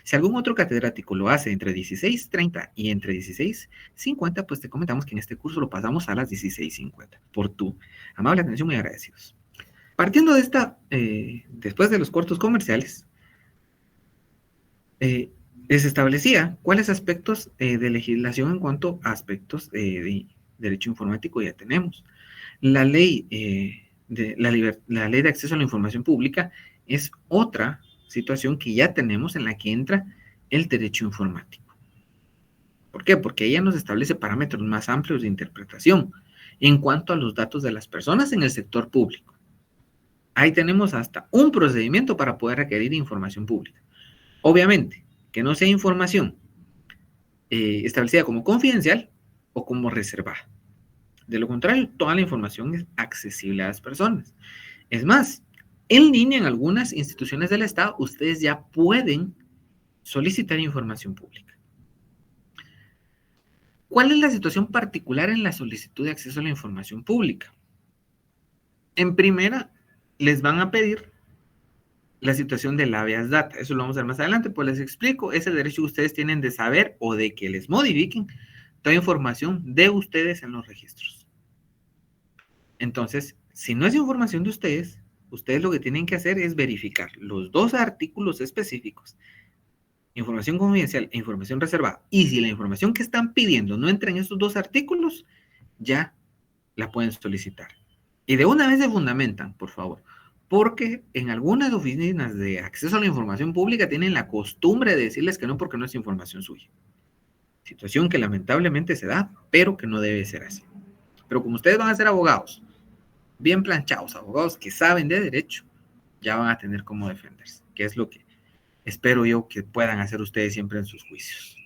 Si algún otro catedrático lo hace entre 16:30 y entre 16:50, pues te comentamos que en este curso lo pasamos a las 16:50. Por tu amable atención, muy agradecidos. Partiendo de esta, después de los cortos comerciales, les establecía cuáles aspectos de legislación en cuanto a aspectos de derecho informático ya tenemos. La ley de la ley de acceso a la información pública es otra situación que ya tenemos en la que entra el derecho informático. ¿Por qué? Porque ella nos establece parámetros más amplios de interpretación en cuanto a los datos de las personas en el sector público. Ahí tenemos hasta un procedimiento para poder requerir información pública. Obviamente, que no sea información establecida como confidencial o como reservada. De lo contrario, toda la información es accesible a las personas. Es más, en línea en algunas instituciones del Estado, ustedes ya pueden solicitar información pública. ¿Cuál es la situación particular en la solicitud de acceso a la información pública? En primera, les van a pedir la situación del habeas data. Eso lo vamos a ver más adelante, pues les explico. Ese derecho que ustedes tienen de saber o de que les modifiquen toda información de ustedes en los registros. Entonces, si no es información de ustedes lo que tienen que hacer es verificar los dos artículos específicos, información confidencial e información reservada. Y si la información que están pidiendo no entra en estos dos artículos, ya la pueden solicitar. Y de una vez se fundamentan, por favor, porque en algunas oficinas de acceso a la información pública tienen la costumbre de decirles que no porque no es información suya. Situación que lamentablemente se da, pero que no debe ser así. Pero como ustedes van a ser abogados, bien planchados, abogados que saben de derecho, ya van a tener cómo defenderse, que es lo que espero yo que puedan hacer ustedes siempre en sus juicios.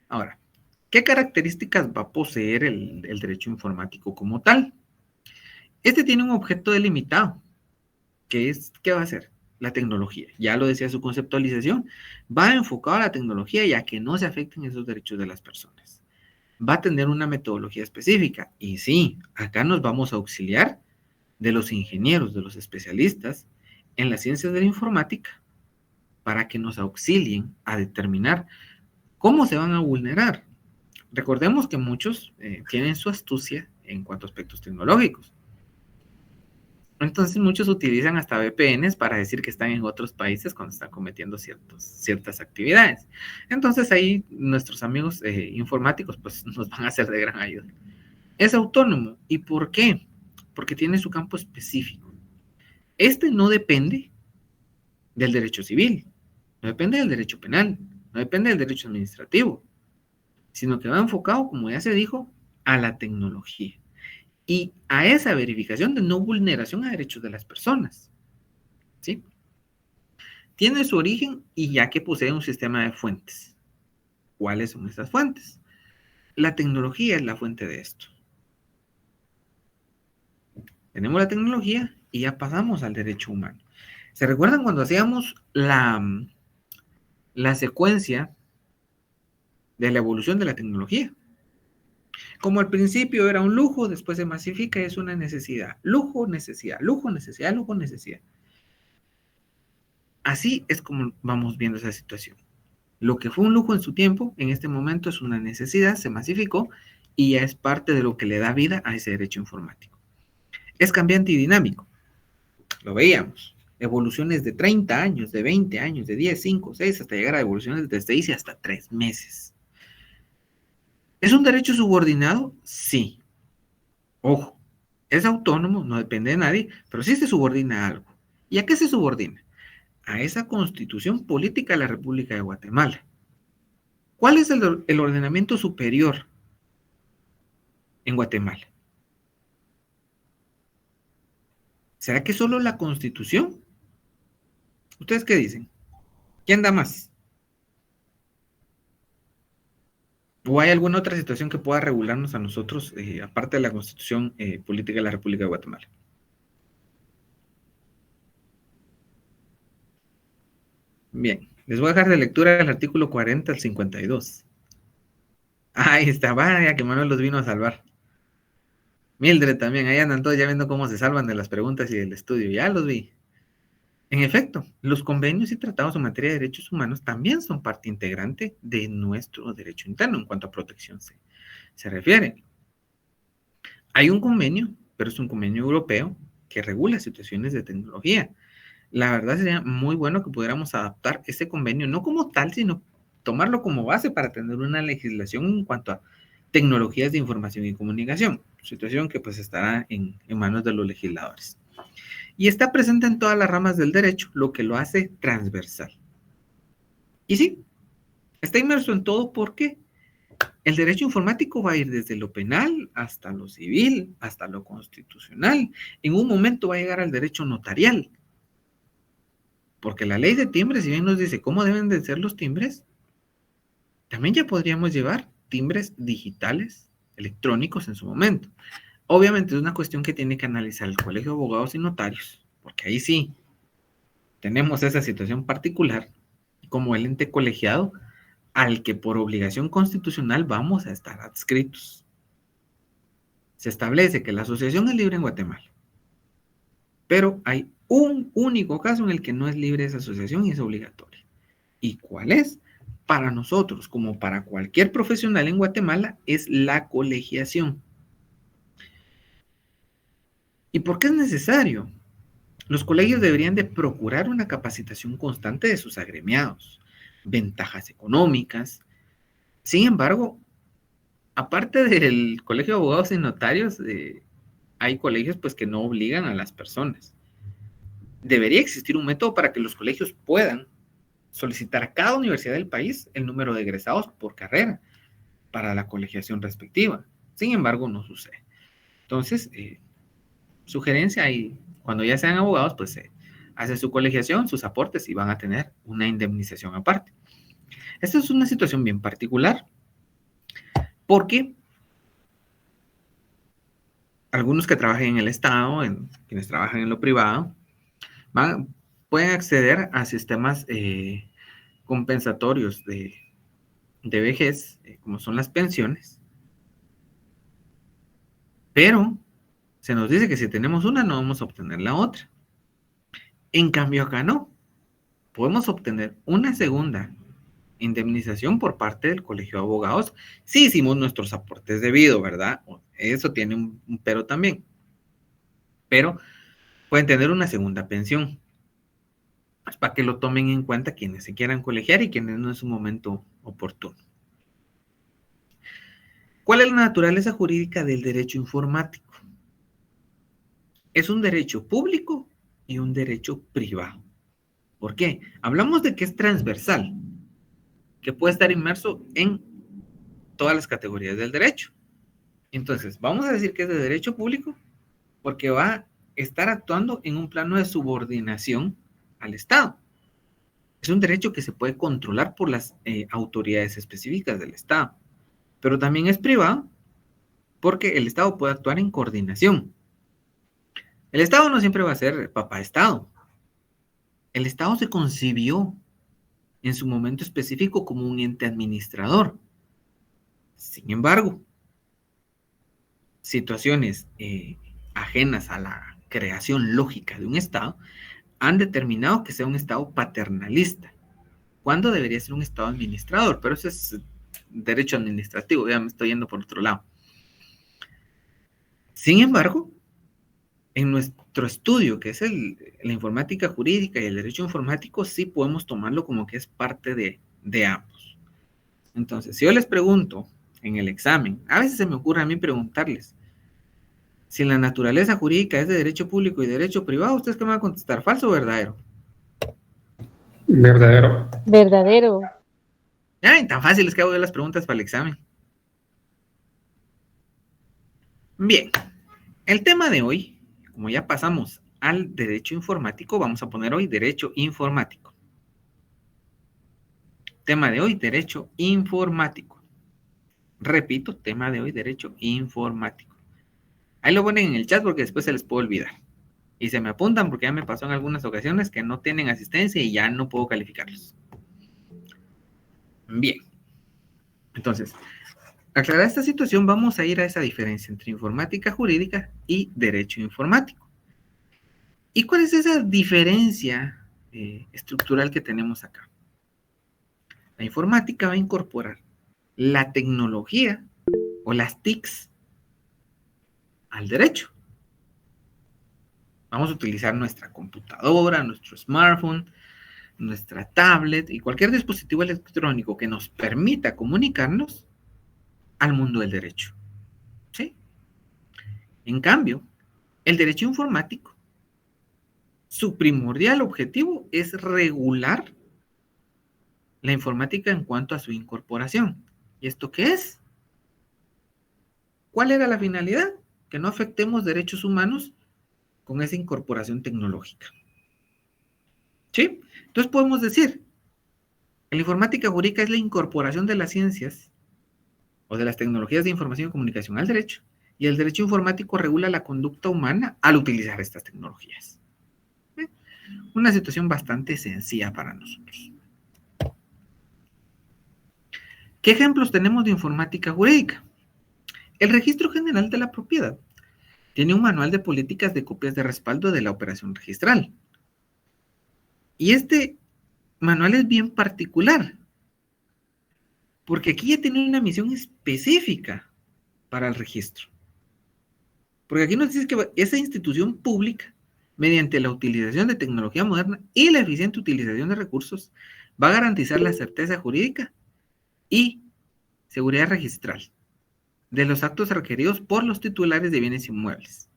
Ahora, ¿qué características va a poseer el derecho informático como tal? Este tiene un objeto delimitado, que es, ¿qué va a hacer? La tecnología. Ya lo decía su conceptualización, va enfocado a la tecnología y a que no se afecten esos derechos de las personas. Va a tener una metodología específica. Y sí, acá nos vamos a auxiliar de los ingenieros, de los especialistas en las ciencias de la informática, para que nos auxilien a determinar cómo se van a vulnerar. Recordemos que muchos tienen su astucia en cuanto a aspectos tecnológicos. Entonces muchos utilizan hasta VPNs para decir que están en otros países cuando están cometiendo ciertas actividades. Entonces ahí nuestros amigos informáticos pues nos van a ser de gran ayuda. Es autónomo. ¿Y por qué? Porque tiene su campo específico. Este no depende del derecho civil, no depende del derecho penal, no depende del derecho administrativo, sino que va enfocado, como ya se dijo, a la tecnología y a esa verificación de no vulneración a derechos de las personas. ¿Sí? Tiene su origen y ya que posee un sistema de fuentes. ¿Cuáles son estas fuentes? La tecnología es la fuente de esto. Tenemos la tecnología y ya pasamos al derecho humano. ¿Se recuerdan cuando hacíamos la secuencia de la evolución de la tecnología? Como al principio era un lujo, después se masifica y es una necesidad. Lujo, necesidad, lujo, necesidad, lujo, necesidad. Así es como vamos viendo esa situación. Lo que fue un lujo en su tiempo, en este momento es una necesidad, se masificó y ya es parte de lo que le da vida a ese derecho informático. Es cambiante y dinámico. Lo veíamos. Evoluciones de 30 años, de 20 años, de 10, 5, 6, hasta llegar a evoluciones de 6 y hasta 3 meses. ¿Es un derecho subordinado? Sí. Ojo, es autónomo, no depende de nadie, pero sí se subordina a algo. ¿Y a qué se subordina? A esa Constitución Política de la República de Guatemala. ¿Cuál es el ordenamiento superior en Guatemala? ¿Será que solo la Constitución? ¿Ustedes qué dicen? ¿Quién da más? ¿O hay alguna otra situación que pueda regularnos a nosotros, aparte de la Constitución Política de la República de Guatemala? Bien, les voy a dejar de lectura el artículo 40 al 52. Ahí está, vaya que Manuel los vino a salvar. Mildred también, ahí andan todos ya viendo cómo se salvan de las preguntas y del estudio, ya los vi. En efecto, los convenios y tratados en materia de derechos humanos también son parte integrante de nuestro derecho interno en cuanto a protección se refiere. Hay un convenio, pero es un convenio europeo que regula situaciones de tecnología. La verdad sería muy bueno que pudiéramos adaptar ese convenio, no como tal, sino tomarlo como base para tener una legislación en cuanto a tecnologías de información y comunicación, situación que pues estará en manos de los legisladores. Y está presente en todas las ramas del derecho, lo que lo hace transversal. Y sí, está inmerso en todo porque el derecho informático va a ir desde lo penal hasta lo civil, hasta lo constitucional. En un momento va a llegar al derecho notarial. Porque la ley de timbres, si bien nos dice cómo deben de ser los timbres, también ya podríamos llevar timbres digitales, electrónicos en su momento. Obviamente es una cuestión que tiene que analizar el Colegio de Abogados y Notarios, porque ahí sí tenemos esa situación particular como el ente colegiado al que por obligación constitucional vamos a estar adscritos. Se establece que la asociación es libre en Guatemala, pero hay un único caso en el que no es libre esa asociación y es obligatoria. ¿Y cuál es? Para nosotros, como para cualquier profesional en Guatemala, es la colegiación. ¿Y por qué es necesario? Los colegios deberían de procurar una capacitación constante de sus agremiados, ventajas económicas. Sin embargo, aparte del Colegio de Abogados y Notarios, hay colegios pues que no obligan a las personas. Debería existir un método para que los colegios puedan solicitar a cada universidad del país el número de egresados por carrera para la colegiación respectiva. Sin embargo, no sucede. Entonces, sugerencia y cuando ya sean abogados, pues se hace su colegiación, sus aportes y van a tener una indemnización aparte. Esta es una situación bien particular porque algunos que trabajen en el Estado, quienes trabajan en lo privado, pueden acceder a sistemas compensatorios de vejez, como son las pensiones, pero se nos dice que si tenemos una no vamos a obtener la otra. En cambio acá no, podemos obtener una segunda indemnización por parte del Colegio de Abogados si hicimos nuestros aportes debido, ¿verdad? Eso tiene un pero también, pero pueden tener una segunda pensión. Pues para que lo tomen en cuenta quienes se quieran colegiar y quienes no es un momento oportuno. ¿Cuál es la naturaleza jurídica del derecho informático? Es un derecho público y un derecho privado. ¿Por qué? Hablamos de que es transversal, que puede estar inmerso en todas las categorías del derecho. Entonces, vamos a decir que es de derecho público porque va a estar actuando en un plano de subordinación al Estado. Es un derecho que se puede controlar por las autoridades específicas del Estado, pero también es privado porque el Estado puede actuar en coordinación. El Estado no siempre va a ser papá Estado. El Estado se concibió en su momento específico como un ente administrador. Sin embargo, situaciones ajenas a la creación lógica de un Estado han determinado que sea un Estado paternalista, cuando debería ser un Estado administrador, pero eso es derecho administrativo, ya me estoy yendo por otro lado. Sin embargo, en nuestro estudio, que es la informática jurídica y el derecho informático, sí podemos tomarlo como que es parte de ambos. Entonces, si yo les pregunto en el examen, a veces se me ocurre a mí preguntarles, si la naturaleza jurídica es de derecho público y derecho privado, ¿ustedes qué me van a contestar? ¿Falso o verdadero? Verdadero. Verdadero. Ay, tan fácil es que hago yo las preguntas para el examen. Bien, el tema de hoy, como ya pasamos al derecho informático, vamos a poner hoy derecho informático. Tema de hoy, derecho informático. Repito, tema de hoy, derecho informático. Ahí lo ponen en el chat porque después se les puede olvidar. Y se me apuntan porque ya me pasó en algunas ocasiones que no tienen asistencia y ya no puedo calificarlos. Bien. Entonces, aclarar esta situación, vamos a ir a esa diferencia entre informática jurídica y derecho informático. ¿Y cuál es esa diferencia estructural que tenemos acá? La informática va a incorporar la tecnología o las TICs al derecho. Vamos a utilizar nuestra computadora, nuestro smartphone, nuestra tablet y cualquier dispositivo electrónico que nos permita comunicarnos al mundo del derecho. ¿Sí? En cambio, el derecho informático, su primordial objetivo es regular la informática en cuanto a su incorporación. ¿Y esto qué es? ¿Cuál era la finalidad? Que no afectemos derechos humanos con esa incorporación tecnológica. ¿Sí? Entonces podemos decir, la informática jurídica es la incorporación de las ciencias o de las tecnologías de información y comunicación al derecho, y el derecho informático regula la conducta humana al utilizar estas tecnologías. ¿Sí? Una situación bastante sencilla para nosotros. ¿Qué ejemplos tenemos de informática jurídica? El Registro General de la Propiedad tiene un manual de políticas de copias de respaldo de la operación registral. Y este manual es bien particular, porque aquí ya tiene una misión específica para el registro. Porque aquí nos dice que esa institución pública, mediante la utilización de tecnología moderna y la eficiente utilización de recursos, va a garantizar la certeza jurídica y seguridad registral de los actos requeridos por los titulares de bienes inmuebles.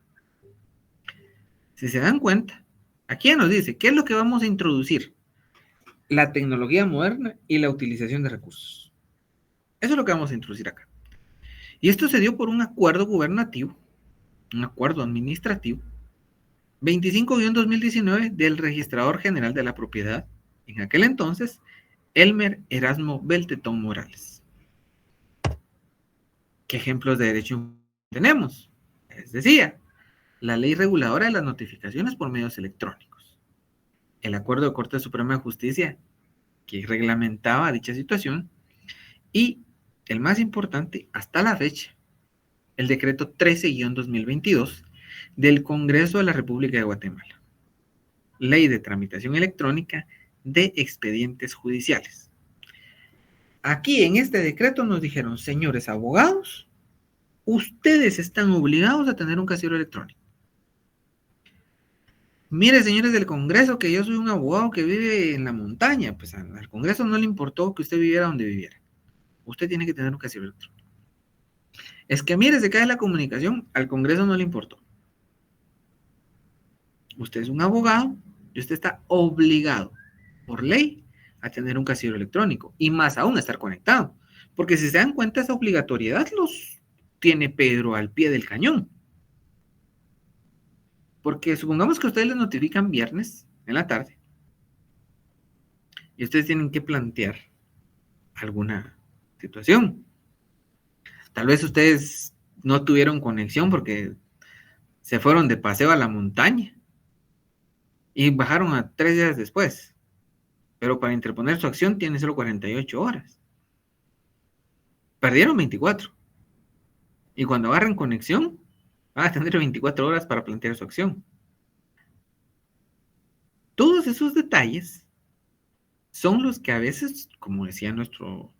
Si se dan cuenta, aquí ya nos dice, ¿qué es lo que vamos a introducir? La tecnología moderna y la utilización de recursos. Eso es lo que vamos a introducir acá. Y esto se dio por un acuerdo gubernativo, un acuerdo administrativo, 25-2019 del Registrador General de la Propiedad, en aquel entonces, Elmer Erasmo Beltetón Morales. ¿Qué ejemplos de derecho tenemos? Les decía, la ley reguladora de las notificaciones por medios electrónicos, el acuerdo de Corte Suprema de Justicia que reglamentaba dicha situación y, el más importante, hasta la fecha, el decreto 13-2022 del Congreso de la República de Guatemala, ley de tramitación electrónica de expedientes judiciales. Aquí en este decreto nos dijeron, señores abogados, ustedes están obligados a tener un casillero electrónico. Mire, señores del Congreso, que yo soy un abogado que vive en la montaña, pues al Congreso no le importó que usted viviera donde viviera. Usted tiene que tener un casillero electrónico. Es que mire, se cae la comunicación, al Congreso no le importó. Usted es un abogado y usted está obligado por ley a tener un casillero electrónico y más aún a estar conectado. Porque si se dan cuenta, esa obligatoriedad los tiene Pedro al pie del cañón. Porque supongamos que ustedes les notifican viernes en la tarde y ustedes tienen que plantear alguna situación. Tal vez ustedes no tuvieron conexión porque se fueron de paseo a la montaña y bajaron a 3 días después. Pero para interponer su acción tienen solo 48 horas. Perdieron 24. Y cuando agarren conexión, van a tener 24 horas para plantear su acción. Todos esos detalles son los que a veces, como decía nuestro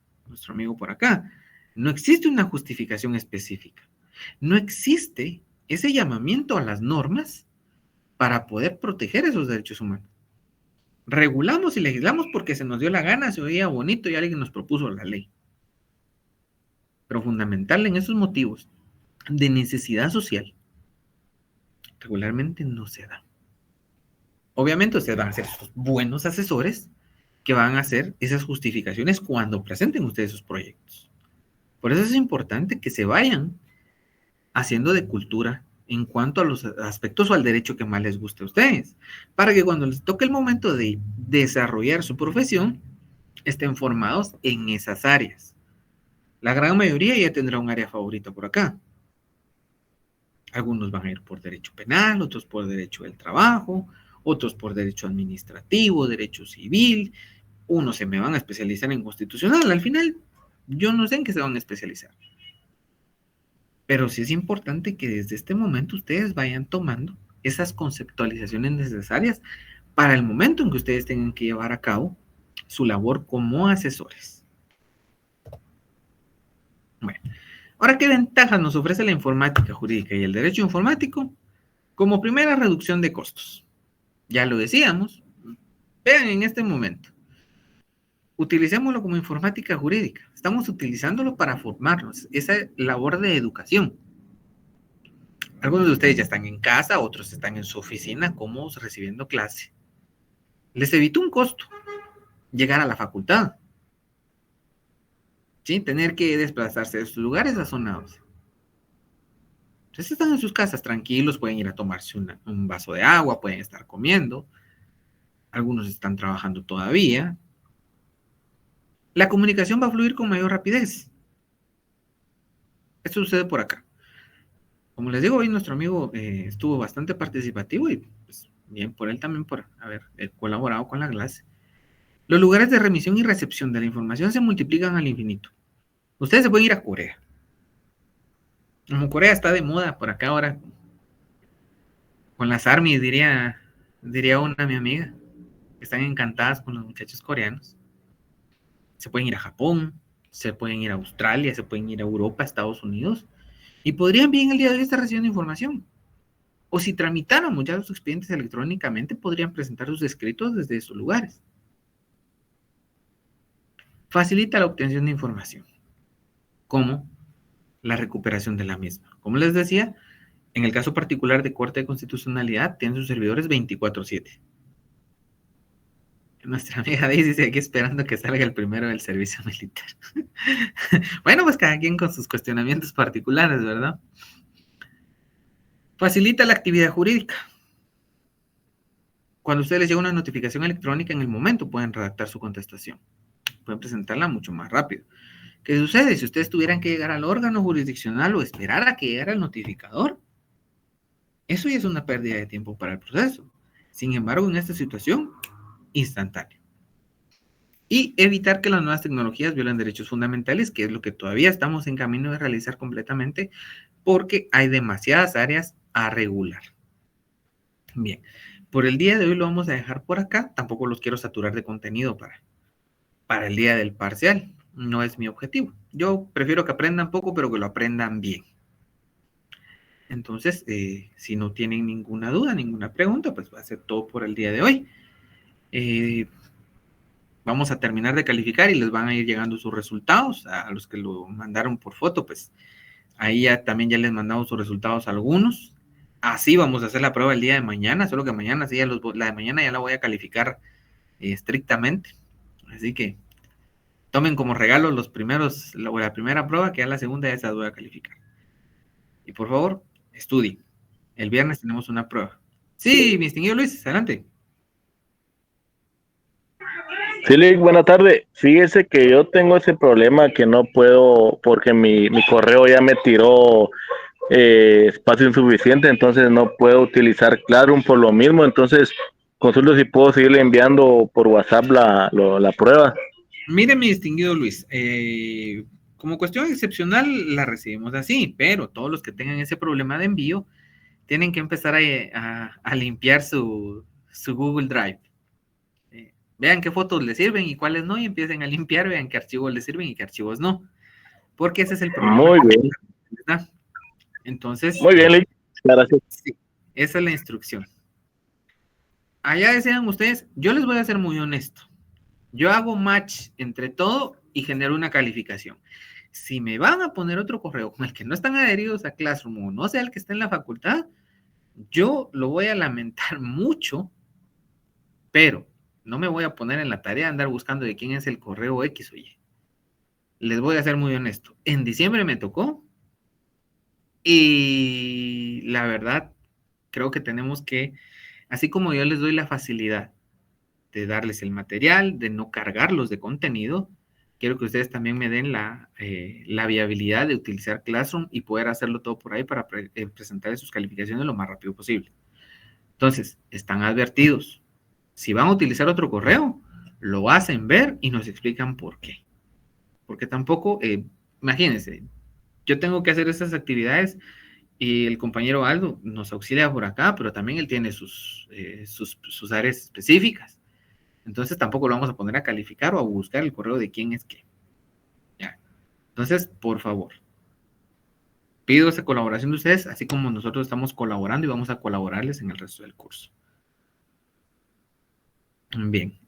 amigo por acá, no existe una justificación específica. No existe ese llamamiento a las normas para poder proteger esos derechos humanos. Regulamos y legislamos porque se nos dio la gana, se oía bonito y alguien nos propuso la ley. Pero fundamental en esos motivos de necesidad social, regularmente no se da. Obviamente ustedes van a ser esos buenos asesores que van a hacer esas justificaciones cuando presenten ustedes sus proyectos. Por eso es importante que se vayan haciendo de cultura en cuanto a los aspectos o al derecho que más les guste a ustedes, para que cuando les toque el momento de desarrollar su profesión, estén formados en esas áreas. La gran mayoría ya tendrá un área favorita por acá. Algunos van a ir por derecho penal, otros por derecho del trabajo, otros por derecho administrativo, derecho civil, unos se me van a especializar en constitucional. Al final, yo no sé en qué se van a especializar. Pero sí es importante que desde este momento ustedes vayan tomando esas conceptualizaciones necesarias para el momento en que ustedes tengan que llevar a cabo su labor como asesores. Bueno, ahora, ¿qué ventajas nos ofrece la informática jurídica y el derecho informático? Como primera, reducción de costos. Ya lo decíamos, vean en este momento. utilicémoslo como informática jurídica. Estamos utilizándolo para formarnos. Esa labor de educación. Algunos de ustedes ya están en casa, otros están en su oficina, cómodos, recibiendo clase. Les evitó un costo llegar a la facultad. ¿Sí? Tener que desplazarse de sus lugares a zona 11. Entonces están en sus casas tranquilos, pueden ir a tomarse un vaso de agua, pueden estar comiendo. Algunos están trabajando todavía. La comunicación va a fluir con mayor rapidez. Esto sucede por acá. Como les digo, hoy nuestro amigo estuvo bastante participativo y pues, bien por él también por haber colaborado con la clase. Los lugares de remisión y recepción de la información se multiplican al infinito. Ustedes se pueden ir a Corea. Como Corea está de moda por acá ahora, con las armies, diría una mi amiga, que están encantadas con los muchachos coreanos. Se pueden ir a Japón, se pueden ir a Australia, se pueden ir a Europa, Estados Unidos, y podrían bien el día de hoy estar recibiendo información. O si tramitáramos ya los expedientes electrónicamente, podrían presentar sus escritos desde esos lugares. Facilita la obtención de información, como la recuperación de la misma. Como les decía, en el caso particular de Corte de Constitucionalidad, tienen sus servidores 24/7. Nuestra amiga Daisy sigue aquí esperando que salga el primero del servicio militar. Bueno, pues cada quien con sus cuestionamientos particulares, ¿verdad? Facilita la actividad jurídica. Cuando a ustedes les llega una notificación electrónica, en el momento pueden redactar su contestación. Pueden presentarla mucho más rápido. ¿Qué sucede? Si ustedes tuvieran que llegar al órgano jurisdiccional o esperar a que llegara el notificador, eso ya es una pérdida de tiempo para el proceso. Sin embargo, en esta situación, instantáneo. Y evitar que las nuevas tecnologías violen derechos fundamentales, que es lo que todavía estamos en camino de realizar completamente, porque hay demasiadas áreas a regular. Bien, por el día de hoy lo vamos a dejar por acá. Tampoco los quiero saturar de contenido para el día del parcial. No es mi objetivo. Yo prefiero que aprendan poco, pero que lo aprendan bien. Entonces, si no tienen ninguna duda, ninguna pregunta, pues va a ser todo por el día de hoy. Vamos a terminar de calificar y les van a ir llegando sus resultados. A los que lo mandaron por foto, pues ahí también ya les mandamos sus resultados a algunos. Así vamos a hacer la prueba el día de mañana, solo que mañana sí, la de mañana ya la voy a calificar estrictamente. Así que tomen como regalo la primera prueba, que ya la segunda ya se la voy a calificar. Y por favor, estudien. El viernes tenemos una prueba. Sí, mi distinguido Luis, adelante. Sí, Lick, buena tarde. Fíjese que yo tengo ese problema que no puedo, porque mi correo ya me tiró espacio insuficiente, entonces no puedo utilizar Classroom por lo mismo. Entonces, consulto si puedo seguirle enviando por WhatsApp la prueba. Mire, mi distinguido Luis, como cuestión excepcional la recibimos así, pero todos los que tengan ese problema de envío tienen que empezar a limpiar su Google Drive. Vean qué fotos les sirven y cuáles no, y empiecen a limpiar, vean qué archivos les sirven y qué archivos no. Porque ese es el problema. Muy bien. Entonces, muy bien, Lick. Gracias. Sí, esa es la instrucción. Allá desean ustedes, yo les voy a ser muy honesto. Yo hago match entre todo y genero una calificación. Si me van a poner otro correo con el que no están adheridos a Classroom o no sea el que está en la facultad, yo lo voy a lamentar mucho, pero no me voy a poner en la tarea de andar buscando de quién es el correo X o Y. Les voy a ser muy honesto. En diciembre me tocó y la verdad creo que tenemos que, así como yo les doy la facilidad de darles el material, de no cargarlos de contenido, quiero que ustedes también me den la viabilidad de utilizar Classroom y poder hacerlo todo por ahí para presentar sus calificaciones lo más rápido posible. Entonces, están advertidos. Si van a utilizar otro correo, lo hacen ver y nos explican por qué. Porque tampoco, imagínense, yo tengo que hacer estas actividades y el compañero Aldo nos auxilia por acá, pero también él tiene sus áreas específicas. Entonces tampoco lo vamos a poner a calificar o a buscar el correo de quién es qué. ¿Ya? Entonces, por favor, pido esa colaboración de ustedes, así como nosotros estamos colaborando y vamos a colaborarles en el resto del curso. Bien.